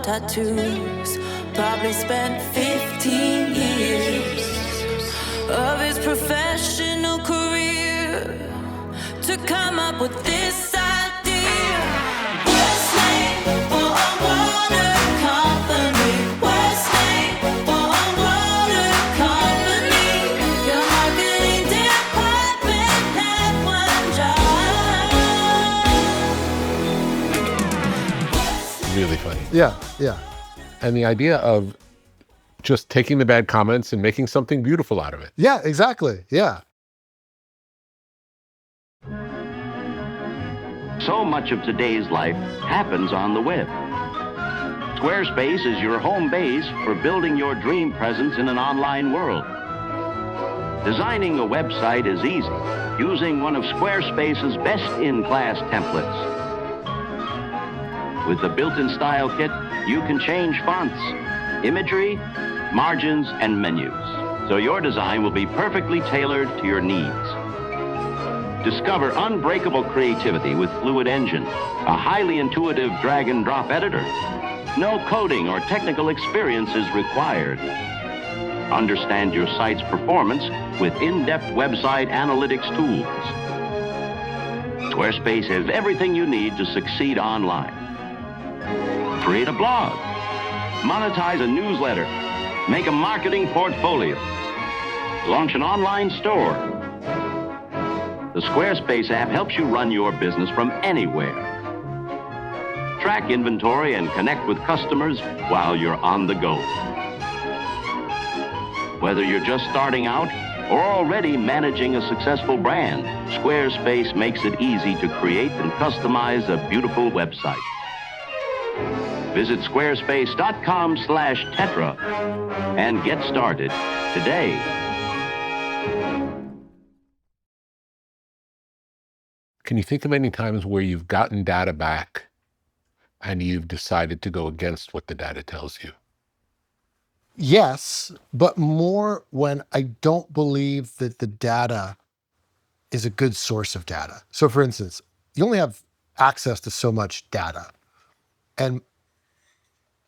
Tattoos, probably spent 15 years of his professional career to come up with this idea. Worst name for a water company. Worst name for a water company. Your marketing department had one job. Really funny. Yeah, yeah. And the idea of just taking the bad comments and making something beautiful out of it. Yeah, exactly. Yeah. So much of today's life happens on the web. Squarespace is your home base for building your dream presence in an online world. Designing a website is easy, using one of Squarespace's best-in-class templates. With the built-in style kit, you can change fonts, imagery, margins, and menus, so your design will be perfectly tailored to your needs. Discover unbreakable creativity with Fluid Engine, a highly intuitive drag-and-drop editor. No coding or technical experience is required. Understand your site's performance with in-depth website analytics tools. Squarespace has everything you need to succeed online. Create a blog, monetize a newsletter, make a marketing portfolio, launch an online store. The Squarespace app helps you run your business from anywhere. Track inventory and connect with customers while you're on the go. Whether you're just starting out or already managing a successful brand, Squarespace makes it easy to create and customize a beautiful website. Visit squarespace.com/Tetra and get started today. Can you think of any times where you've gotten data back and you've decided to go against what the data tells you? Yes, but more when I don't believe that the data is a good source of data. So for instance, you only have access to so much data. And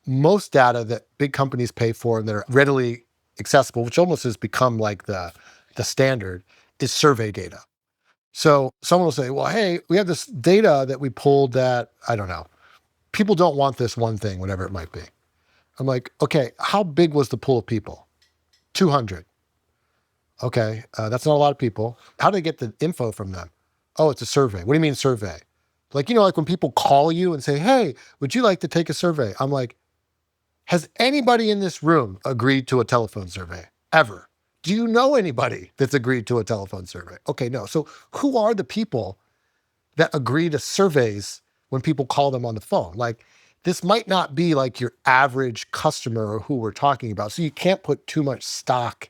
most data that big companies pay for and that are readily accessible, which almost has become like the standard, is survey data. So someone will say, well, hey, we have this data that we pulled that, I don't know, people don't want this one thing, whatever it might be. I'm like, okay, how big was the pool of people? 200. Okay, that's not a lot of people. How do they get the info from them? Oh, it's a survey. What do you mean survey? Like, like when people call you and say, hey, would you like to take a survey? I'm like, has anybody in this room agreed to a telephone survey ever? Do you know anybody that's agreed to a telephone survey? Okay, no. So who are the people that agree to surveys when people call them on the phone? Like, this might not be like your average customer or who we're talking about. So you can't put too much stock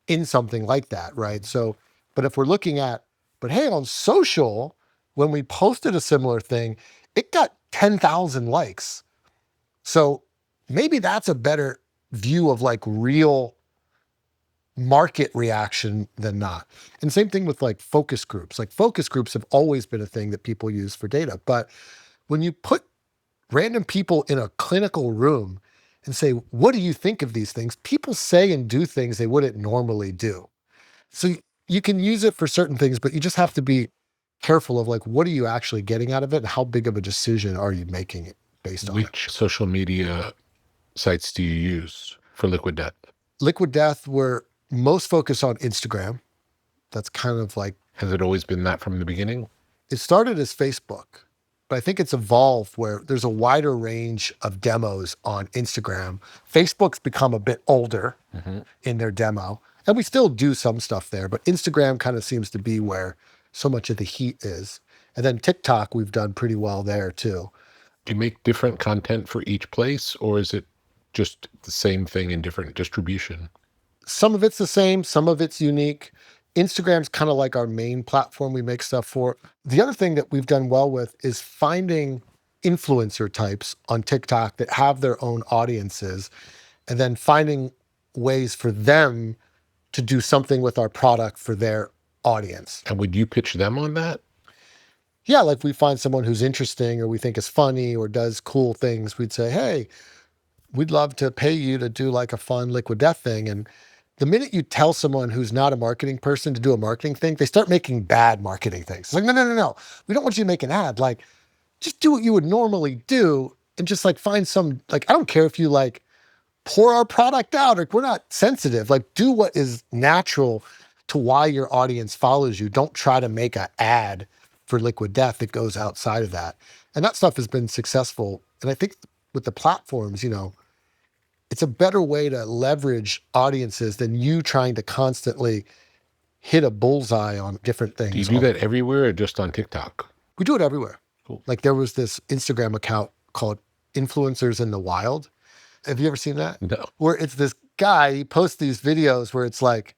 in something like that, right? So, but if we're looking at, but hey, on social, when we posted a similar thing, it got 10,000 likes. So maybe that's a better view of like real market reaction than not. And same thing with like focus groups. Like focus groups have always been a thing that people use for data. But when you put random people in a clinical room and say, what do you think of these things? People say and do things they wouldn't normally do. So you can use it for certain things, but you just have to be careful of like, what are you actually getting out of it? And how big of a decision are you making it based on it? Which social media sites do you use for Liquid Death? Liquid Death, we're most focused on Instagram. That's kind of like... Has it always been that from the beginning? It started as Facebook, but I think it's evolved where there's a wider range of demos on Instagram. Facebook's become a bit older in their demo, and we still do some stuff there, but Instagram kind of seems to be where so much of the heat is. And then TikTok, we've done pretty well there too. Do you make different content for each place, or is it just the same thing in different distribution? Some of it's the same, some of it's unique. Instagram's kind of like our main platform we make stuff for. The other thing that we've done well with is finding influencer types on TikTok that have their own audiences, and then finding ways for them to do something with our product for their audience. And would you pitch them on that? Yeah, like we find someone who's interesting or we think is funny or does cool things, we'd say, hey, we'd love to pay you to do like a fun Liquid Death thing. And the minute you tell someone who's not a marketing person to do a marketing thing, they start making bad marketing things. It's like, no. We don't want you to make an ad. Like, just do what you would normally do and just like find some, like, I don't care if you like pour our product out, like we're not sensitive. Like, do what is natural to why your audience follows you. Don't try to make an ad for Liquid Death that goes outside of that. And that stuff has been successful. And I think with the platforms, it's a better way to leverage audiences than you trying to constantly hit a bullseye on different things. Do you do that everywhere or just on TikTok? We do it everywhere. Cool. Like there was this Instagram account called Influencers in the Wild. Have you ever seen that? No. Where it's this guy, he posts these videos where it's like,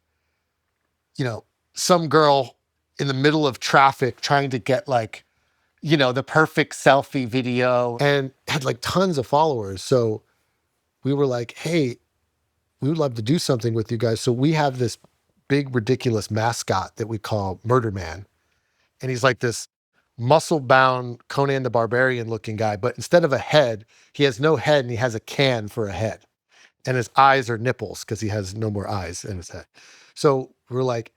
some girl in the middle of traffic trying to get like, the perfect selfie video, and had like tons of followers. So we were like, hey, we would love to do something with you guys. So we have this big, ridiculous mascot that we call Murder Man. And he's like this muscle-bound Conan the Barbarian looking guy, but instead of a head, he has no head and he has a can for a head. And his eyes are nipples because he has no more eyes in his head. So we're like,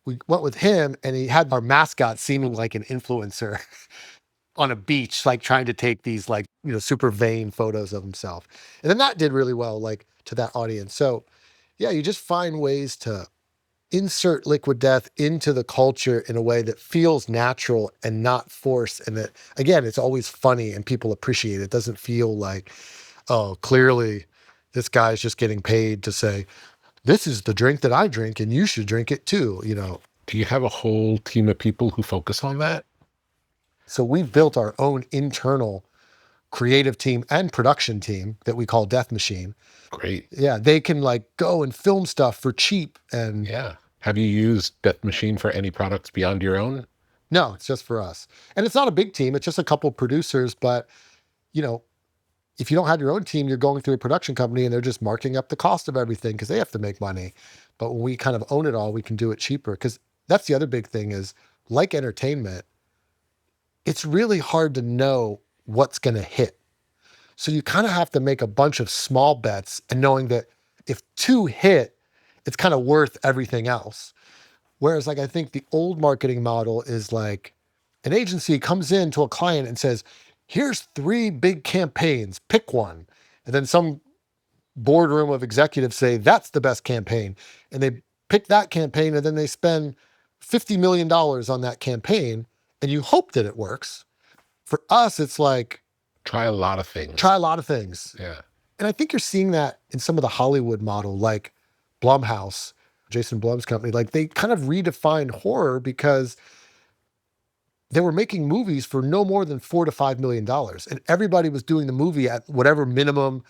we went with him and he had our mascot seeming like an influencer on a beach, like trying to take these like, super vain photos of himself. And then that did really well, like to that audience. So yeah, you just find ways to insert Liquid Death into the culture in a way that feels natural and not forced. And that, again, it's always funny and people appreciate it. It doesn't feel like, oh, clearly this guy's just getting paid to say, this is the drink that I drink and you should drink it too, Do you have a whole team of people who focus on that? So we've built our own internal creative team and production team that we call Death Machine. Great. Yeah, they can like go and film stuff for cheap. And Yeah. Have you used Death Machine for any products beyond your own? no, it's just for us. And it's not a big team. It's just a couple producers. But, you know, if you don't have your own team, you're going through a production company and they're just marking up the cost of everything because they have to make money. But when we kind of own it all, we can do it cheaper. Because that's the other big thing is, like entertainment, it's really hard to know what's going to hit. So you kind of have to make a bunch of small bets and knowing that if 2 hit, it's kind of worth everything else. Whereas like, I think the old marketing model is like an agency comes in to a client and says, here's 3 big campaigns, pick one. And then some boardroom of executives say, that's the best campaign. And they pick that campaign and then they spend $50 million on that campaign and you hope that it works. For us, it's like, Try a lot of things. try a lot of things. Yeah. And I think you're seeing that in some of the Hollywood model, like Blumhouse, Jason Blum's company. Like they kind of redefined horror because they were making movies for no more than $4 to $5 million. And everybody was doing the movie at whatever minimum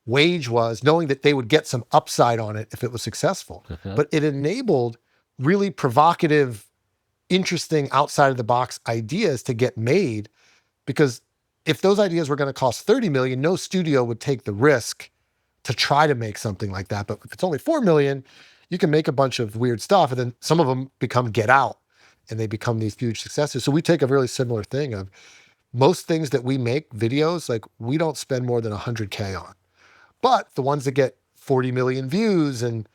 wage was, knowing that they would get some upside on it if it was successful. Mhm. But it enabled really provocative, interesting, outside of the box ideas to get made, because if those ideas were going to cost 30 million, no studio would take the risk to try to make something like that. But if it's only 4 million, you can make a bunch of weird stuff. And then some of them become Get Out and they become these huge successes. So we take a really similar thing of most things that we make videos, like we don't spend more than 100K on. But the ones that get 40 million views and,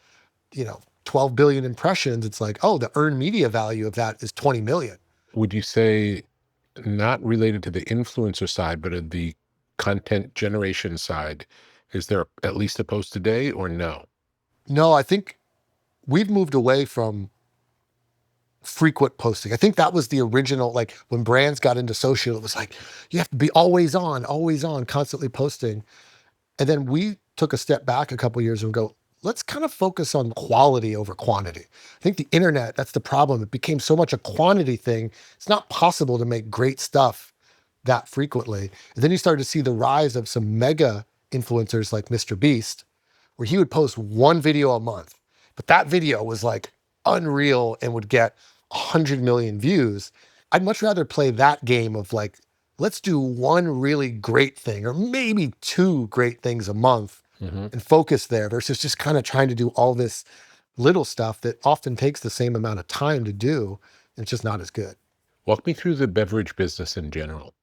12 billion impressions, it's like, oh, the earned media value of that is 20 million. Would you say, not related to the influencer side, but of the content generation side, is there at least a post a day or no? No, I think we've moved away from frequent posting. I think that was the original, like when brands got into social, it was like, you have to be always on, constantly posting. And then we took a step back a couple of years and go, let's kind of focus on quality over quantity. I think the internet, that's the problem. It became so much a quantity thing. It's not possible to make great stuff that frequently. And then you started to see the rise of some mega influencers like Mr. Beast, where he would post 1 video a month. But that video was like unreal and would get 100 million views. I'd much rather play that game of like, let's do 1 really great thing or maybe 2 great things a month and focus there versus just kind of trying to do all this little stuff that often takes the same amount of time to do. And it's just not as good. Walk me through the beverage business in general.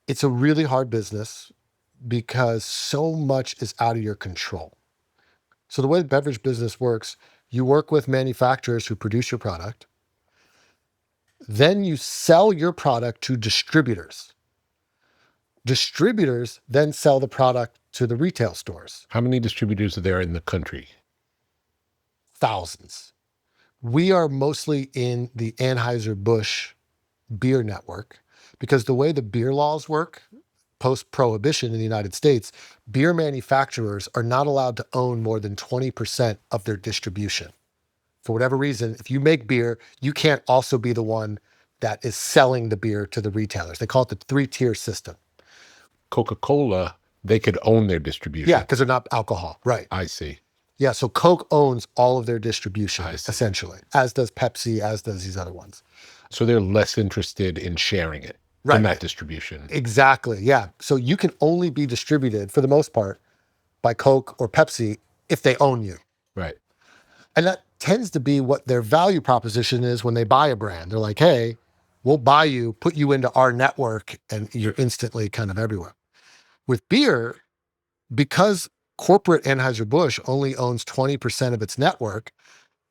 It's a really hard business because so much is out of your control. So the way the beverage business works, you work with manufacturers who produce your product. Then you sell your product to distributors. Distributors then sell the product to the retail stores. How many distributors are there in the country? Thousands. We are mostly in the Anheuser-Busch beer network because the way the beer laws work, post-prohibition in the United States, beer manufacturers are not allowed to own more than 20% of their distribution. For whatever reason, if you make beer, you can't also be the one that is selling the beer to the retailers. They call it the 3-tier system. Coca-Cola, they could own their distribution. Yeah, because they're not alcohol. Right. I see. Yeah, so Coke owns all of their distribution, I see. essentially, as does Pepsi, as does these other ones. So they're less interested in sharing it Right. than that distribution. Exactly, yeah. So you can only be distributed, for the most part, by Coke or Pepsi if they own you. Right. And that tends to be what their value proposition is when they buy a brand. They're like, hey, we'll buy you, put you into our network, and you're instantly kind of everywhere. With beer, because corporate Anheuser-Busch only owns 20% of its network,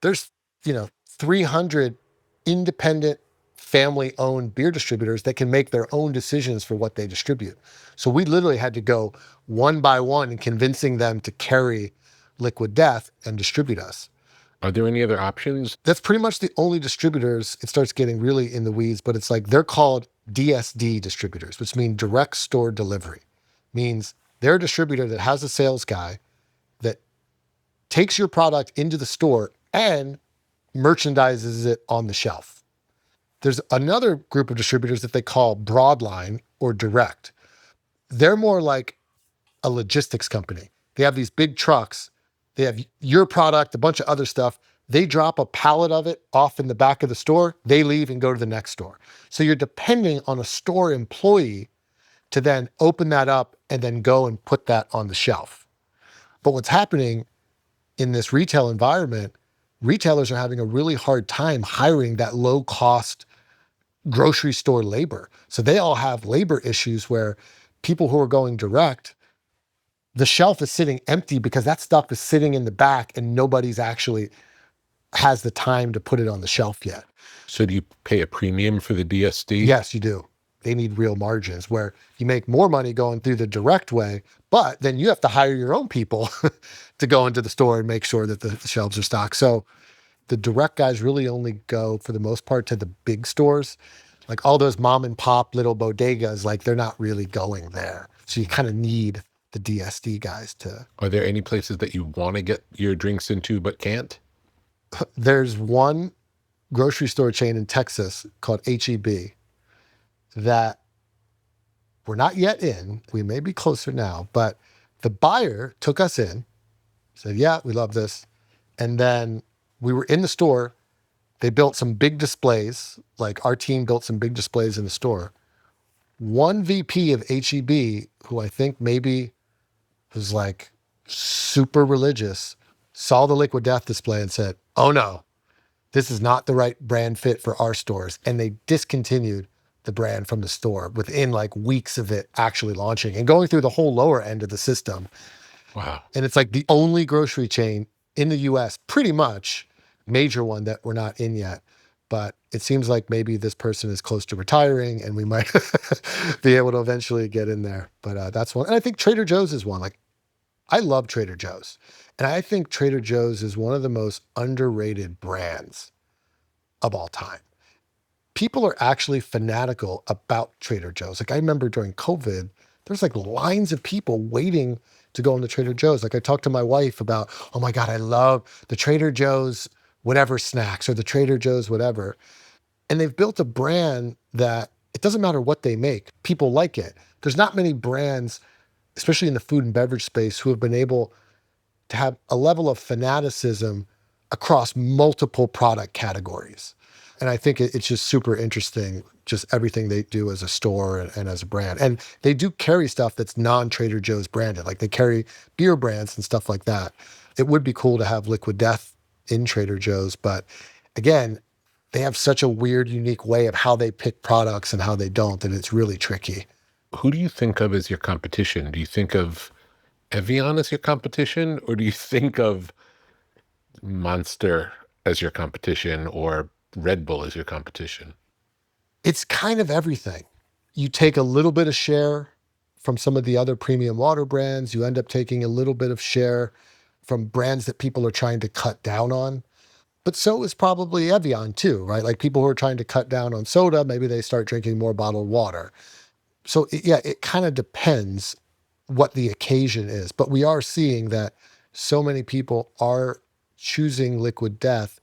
there's, 300 independent family-owned beer distributors that can make their own decisions for what they distribute. So we literally had to go one by one in convincing them to carry Liquid Death and distribute us. Are there any other options? That's pretty much the only distributors. It starts getting really in the weeds, but it's like they're called DSD distributors, which mean direct store delivery. Means they're a distributor that has a sales guy that takes your product into the store and merchandises it on the shelf. There's another group of distributors that they call broadline, or direct. They're more like a logistics company. They have these big trucks. They have your product, a bunch of other stuff. They drop a pallet of it off in the back of the store. They leave and go to the next store. So you're depending on a store employee to then open that up and then go and put that on the shelf. But what's happening in this retail environment, retailers are having a really hard time hiring that low cost grocery store labor. So they all have labor issues where people who are going direct, the shelf is sitting empty because that stuff is sitting in the back and nobody's actually has the time to put it on the shelf yet. So do you pay a premium for the DSD? Yes, you do. They need real margins where you make more money going through the direct way, but then you have to hire your own people to go into the store and make sure that the shelves are stocked. So the direct guys really only go, for the most part, to the big stores. Like all those mom and pop little bodegas, like they're not really going there. So you kind of need the DSD guys to. Are there any places that you want to get your drinks into but can't? There's one grocery store chain in Texas called HEB that we're not yet in. We may be closer now, but the buyer took us in, said, yeah, we love this. And then we were in the store. They built some big displays, like our team built some big displays in the store. One VP of HEB, who I think maybe was like super religious, saw the Liquid Death display and said, oh no, this is not the right brand fit for our stores. And they discontinued the brand from the store within like weeks of it actually launching and going through the whole lower end of the system. Wow. And it's like the only grocery chain in the US, pretty much, major one that we're not in yet. But it seems like maybe this person is close to retiring and we might be able to eventually get in there. But that's one. And I think Trader Joe's is one. Like, I love Trader Joe's. And I think Trader Joe's is one of the most underrated brands of all time. People are actually fanatical about Trader Joe's. Like I remember during COVID, there's like lines of people waiting to go into Trader Joe's. Like I talked to my wife about, oh my God, I love the Trader Joe's whatever snacks or the Trader Joe's whatever. And they've built a brand that it doesn't matter what they make, people like it. There's not many brands, especially in the food and beverage space, who have been able to have a level of fanaticism across multiple product categories. And I think it's just super interesting, just everything they do as a store and as a brand. And they do carry stuff that's non-Trader Joe's branded. Like they carry beer brands and stuff like that. It would be cool to have Liquid Death in Trader Joe's. But again, they have such a weird, unique way of how they pick products and how they don't. And it's really tricky. Who do you think of as your competition? Do you think of Evian as your competition? Or do you think of Monster as your competition or Red Bull as your competition? It's kind of everything. You take a little bit of share from some of the other premium water brands. You end up taking a little bit of share from brands that people are trying to cut down on. But so is probably Evian too, right? Like people who are trying to cut down on soda, maybe they start drinking more bottled water. So it kind of depends what the occasion is. But we are seeing that so many people are choosing Liquid Death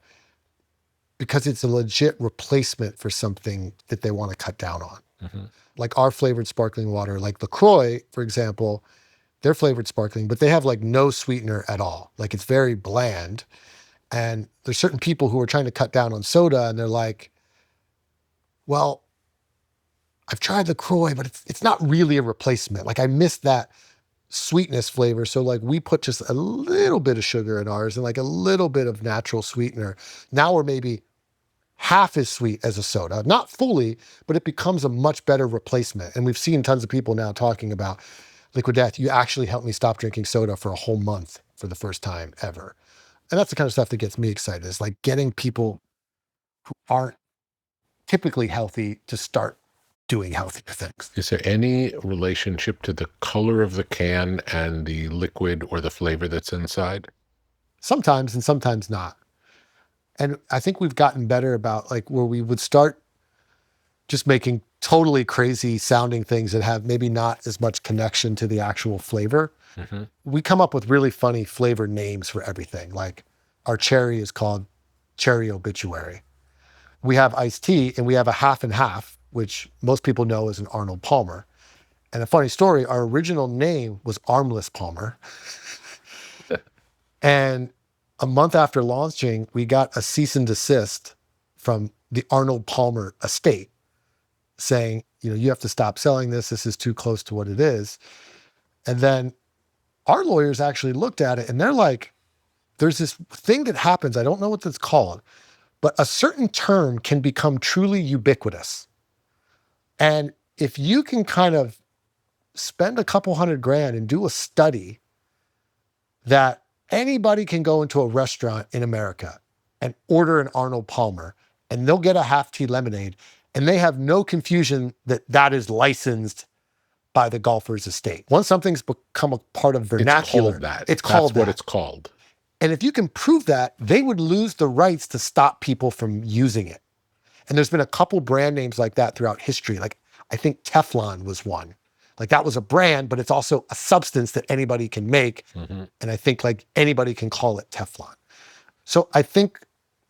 because it's a legit replacement for something that they want to cut down on. Mm-hmm. Like our flavored sparkling water, like LaCroix, for example, they're flavored sparkling, but they have like no sweetener at all. Like it's very bland. And there's certain people who are trying to cut down on soda and they're like, well, I've tried LaCroix, but it's not really a replacement. Like I missed that sweetness flavor. So like we put just a little bit of sugar in ours and like a little bit of natural sweetener. Now we're maybe half as sweet as a soda, not fully, but it becomes a much better replacement. And we've seen tons of people now talking about Liquid Death. You actually helped me stop drinking soda for a whole month for the first time ever. And that's the kind of stuff that gets me excited, is like getting people who aren't typically healthy to start doing healthier things. Is there any relationship to the color of the can and the liquid or the flavor that's inside? Sometimes and sometimes not. And I think we've gotten better about like where we would start just making totally crazy sounding things that have maybe not as much connection to the actual flavor. Mm-hmm. We come up with really funny flavor names for everything. Like our cherry is called Cherry Obituary. We have iced tea and we have a half and half, which most people know as an Arnold Palmer. And a funny story, our original name was Armless Palmer. And a month after launching, we got a cease and desist from the Arnold Palmer estate saying, you have to stop selling this. This is too close to what it is. And then our lawyers actually looked at it and they're like, there's this thing that happens. I don't know what that's called, but a certain term can become truly ubiquitous. And if you can kind of spend a couple $100,000 and do a study that anybody can go into a restaurant in America and order an Arnold Palmer and they'll get a half tea lemonade and they have no confusion that that is licensed by the golfer's estate. Once something's become a part of vernacular, it's called that. That's what it's called. And if you can prove that, they would lose the rights to stop people from using it. And there's been a couple brand names like that throughout history. Like I think Teflon was one. Like that was a brand, but it's also a substance that anybody can make. Mm-hmm. And I think like anybody can call it Teflon. So I think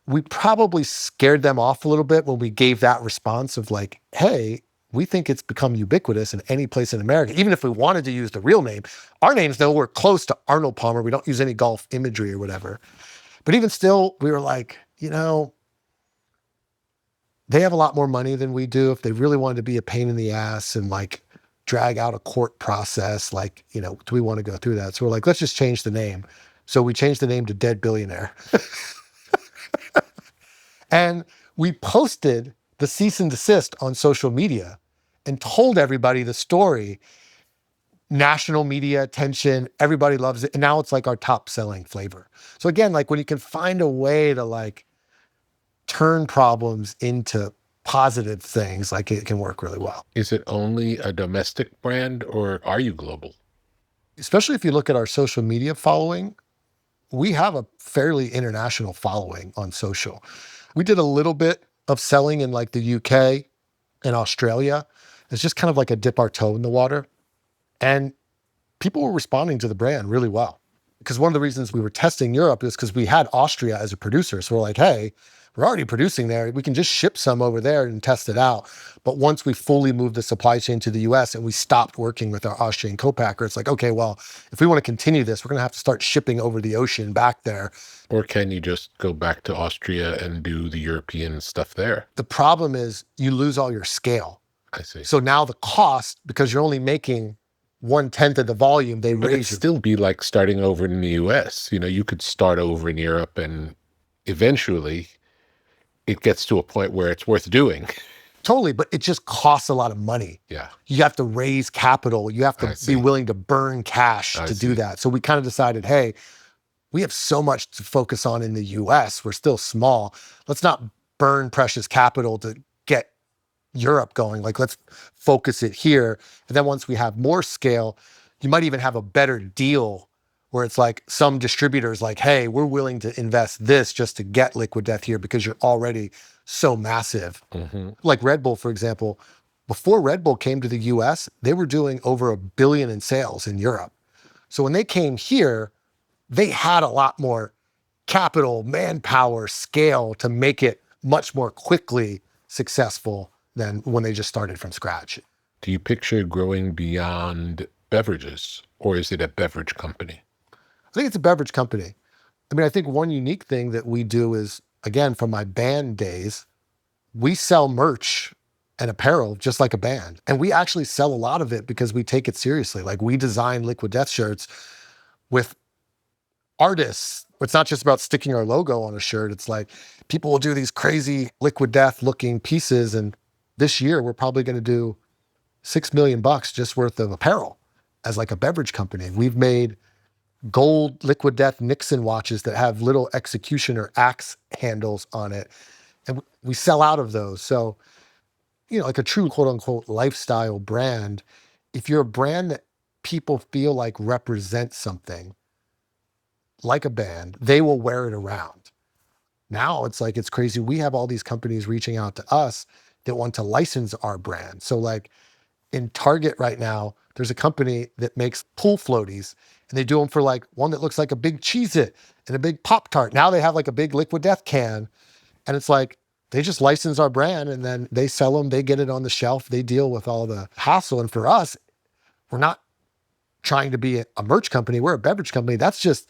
we probably scared them off a little bit when we gave that response of like, hey, we think it's become ubiquitous in any place in America. Even if we wanted to use the real name, our name's nowhere close to Arnold Palmer. We don't use any golf imagery or whatever. But even still, we were like, they have a lot more money than we do. If they really wanted to be a pain in the ass and like drag out a court process, like, do we want to go through that? So we're like, let's just change the name. So we changed the name to Dead Billionaire. And we posted the cease and desist on social media and told everybody the story. National media attention, everybody loves it. And now it's like our top selling flavor. So again, like when you can find a way to like turn problems into positive things, like it can work really well. Is it only a domestic brand or are you global? Especially if you look at our social media following, we have a fairly international following on social. We did a little bit of selling in like the UK and Australia. It's just kind of like a dip our toe in the water. And people were responding to the brand really well. Because one of the reasons we were testing Europe is because we had Austria as a producer. So we're like, hey, we're already producing there. We can just ship some over there and test it out. But once we fully moved the supply chain to the US and we stopped working with our Austrian co-packer, it's like, okay, well, if we want to continue this, we're going to have to start shipping over the ocean back there. Or can you just go back to Austria and do the European stuff there? The problem is you lose all your scale. I see. So now the cost, because you're only making 1/10 of the volume, they but raise. It'd still be like starting over in the US. You could start over in Europe and eventually it gets to a point where it's worth doing. Totally, but it just costs a lot of money. Yeah. You have to raise capital. You have to be willing to burn cash to do that. So we kind of decided, hey, we have so much to focus on in the US. We're still small. Let's not burn precious capital to get Europe going. Like, let's focus it here. And then once we have more scale, you might even have a better deal where it's like some distributors like, hey, we're willing to invest this just to get Liquid Death here because you're already so massive. Mm-hmm. Like Red Bull, for example, before Red Bull came to the US, they were doing over $1 billion in sales in Europe. So when they came here, they had a lot more capital, manpower, scale to make it much more quickly successful than when they just started from scratch. Do you picture growing beyond beverages, or is it a beverage company? I think it's a beverage company. I mean, I think one unique thing that we do is, again, from my band days, we sell merch and apparel just like a band. And we actually sell a lot of it because we take it seriously. Like we design Liquid Death shirts with artists. It's not just about sticking our logo on a shirt. It's like people will do these crazy Liquid Death looking pieces. And this year we're probably going to do $6 million just worth of apparel as like a beverage company. We've made gold Liquid Death Nixon watches that have little executioner axe handles on it. And we sell out of those. So, like a true quote unquote lifestyle brand, if you're a brand that people feel like represents something like a band, they will wear it around. Now it's like, it's crazy. We have all these companies reaching out to us that want to license our brand. So like in Target right now, there's a company that makes pool floaties and they do them for like one that looks like a big Cheez-It and a big Pop-Tart. Now they have like a big Liquid Death can. And it's like, They just license our brand and then they sell them, they get it on the shelf, they deal with all the hassle. And for us, we're not trying to be a merch company, we're a beverage company. That's just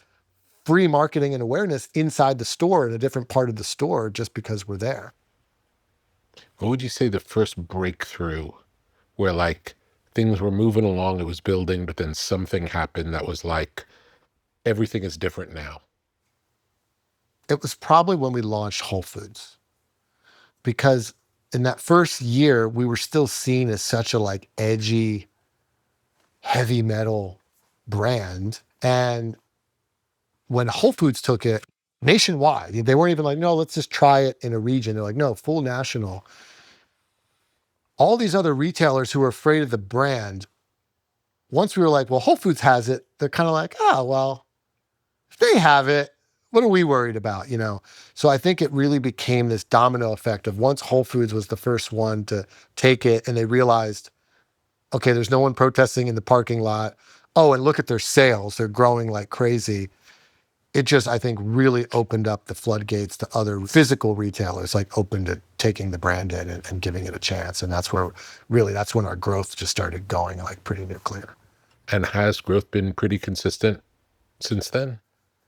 free marketing and awareness inside the store in a different part of the store just because we're there. What would you say the first breakthrough where like things were moving along, it was building, but then something happened that was like, everything is different now? It was probably when we launched Whole Foods, because in that first year, we were still seen as such a like edgy, heavy metal brand. And when Whole Foods took it nationwide, they weren't even like, no, let's just try it in a region. They're like, no, full national. All these other retailers who were afraid of the brand, once we were like, well, Whole Foods has it, they're kind of like, oh, well, if they have it, what are we worried about, you know? So I think it really became this domino effect of once Whole Foods was the first one to take it and they realized, okay, there's no one protesting in the parking lot. Oh, and look at their sales. They're growing like crazy. It just, I think, really opened up the floodgates to other physical retailers, like open to taking the brand in and giving it a chance. And that's where, really, that's when our growth just started going like pretty nuclear. And has growth been pretty consistent since then?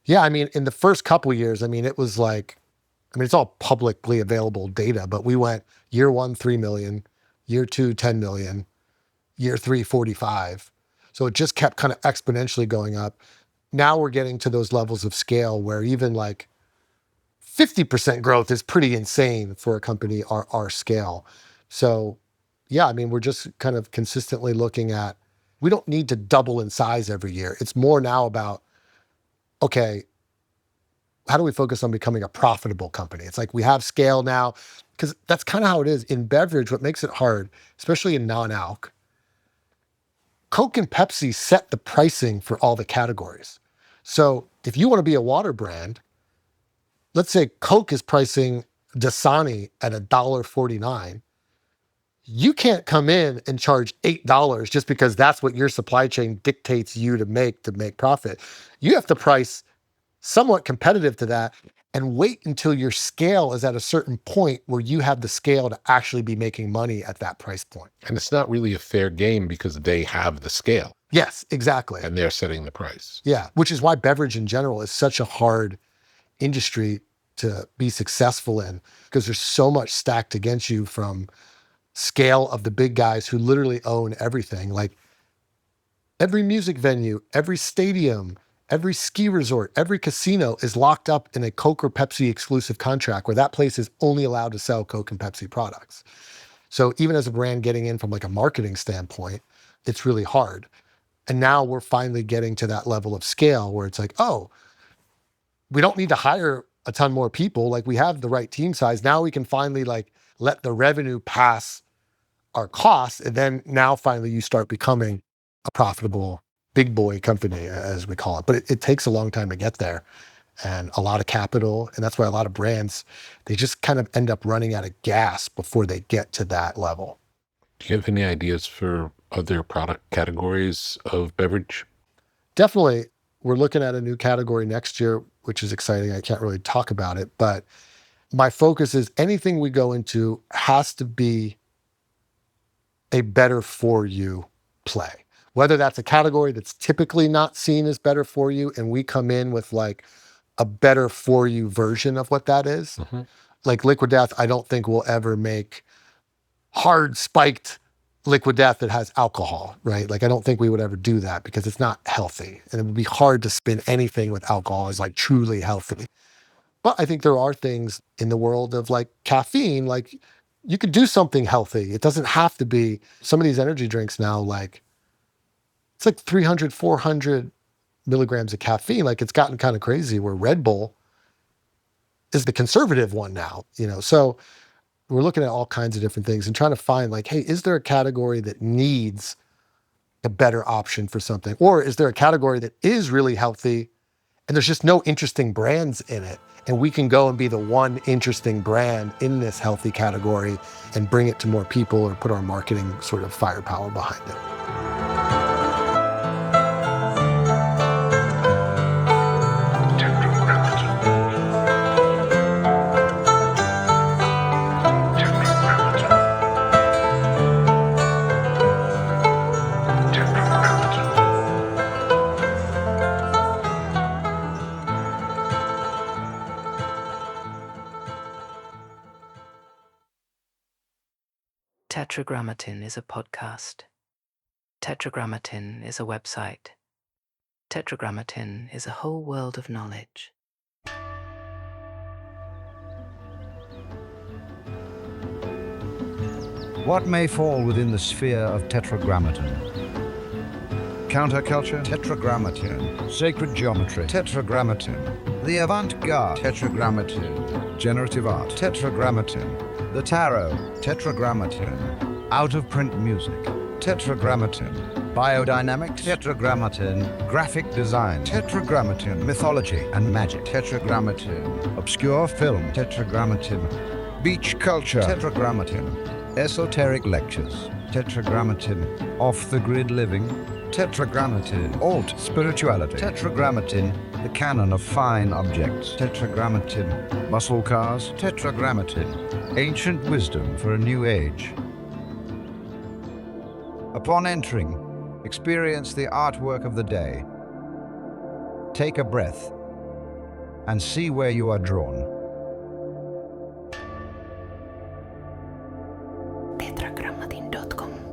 Yeah, I mean, in the first couple of years, I mean, it was like, I mean, it's all publicly available data, but we went year 1, 3 million, year 2, 10 million, year 3, 45. So it just kept kind of exponentially going up. Now we're getting to those levels of scale where even like 50% growth is pretty insane for a company our scale. So yeah, I mean, we're just kind of consistently looking at, we don't need to double in size every year. It's more now about, okay, how do we focus on becoming a profitable company? It's like we have scale now, because that's kind of how it is. In beverage, what makes it hard, especially in non-alc, Coke and Pepsi set the pricing for all the categories. So if you want to be a water brand, let's say Coke is pricing Dasani at $1.49. You can't come in and charge $8 just because that's what your supply chain dictates you to make profit. You have to price somewhat competitive to that and wait until your scale is at a certain point where you have the scale to actually be making money at that price point. And it's not really a fair game because they have the scale. Yes, exactly. And they're setting the price. Yeah, which is why beverage in general is such a hard industry to be successful in, because there's so much stacked against you from scale of the big guys who literally own everything. Like every music venue, every stadium, every ski resort, every casino is locked up in a Coke or Pepsi exclusive contract where that place is only allowed to sell Coke and Pepsi products. So even as a brand getting in from like a marketing standpoint, it's really hard. And now we're finally getting to that level of scale where it's like, oh, we don't need to hire a ton more people. Like we have the right team size. Now we can finally like let the revenue pass our costs. And then now finally you start becoming a profitable big boy company, as we call it. But it takes a long time to get there and a lot of capital. And that's why a lot of brands, they just kind of end up running out of gas before they get to that level. Do you have any ideas for other product categories of beverage? Definitely. We're looking at a new category next year, which is exciting. I can't really talk about it, but my focus is anything we go into has to be a better for you play. Whether that's a category that's typically not seen as better for you, and we come in with like a better for you version of what that is. Mm-hmm. Like Liquid Death, I don't think we'll ever make hard spiked Liquid Death that has alcohol, right? Like I don't think we would ever do that because it's not healthy. And it would be hard to spin anything with alcohol as like truly healthy. But I think there are things in the world of like caffeine, like you could do something healthy. It doesn't have to be some of these energy drinks now, like it's like 300, 400 milligrams of caffeine. Like it's gotten kind of crazy where Red Bull is the conservative one now, you know? So we're looking at all kinds of different things and trying to find like, hey, is there a category that needs a better option for something? Or is there a category that is really healthy and there's just no interesting brands in it? And we can go and be the one interesting brand in this healthy category and bring it to more people or put our marketing sort of firepower behind it. Tetragrammaton is a podcast. Tetragrammaton is a website. Tetragrammaton is a whole world of knowledge. What may fall within the sphere of Tetragrammaton? Counterculture? Tetragrammaton. Sacred geometry? Tetragrammaton. The avant-garde? Tetragrammaton. Generative art? Tetragrammaton. The tarot? Tetragrammaton. Out-of-print music? Tetragrammaton. Biodynamics? Tetragrammaton. Graphic design? Tetragrammaton. Mythology and magic? Tetragrammaton. Obscure film? Tetragrammaton. Beach culture? Tetragrammaton. Esoteric lectures? Tetragrammaton. Off-the-grid living? Tetragrammaton. Alt spirituality? Tetragrammaton. The canon of fine objects? Tetragrammaton. Muscle cars? Tetragrammaton. Ancient wisdom for a new age. Upon entering, experience the artwork of the day. Take a breath and see where you are drawn. Tetragrammaton.com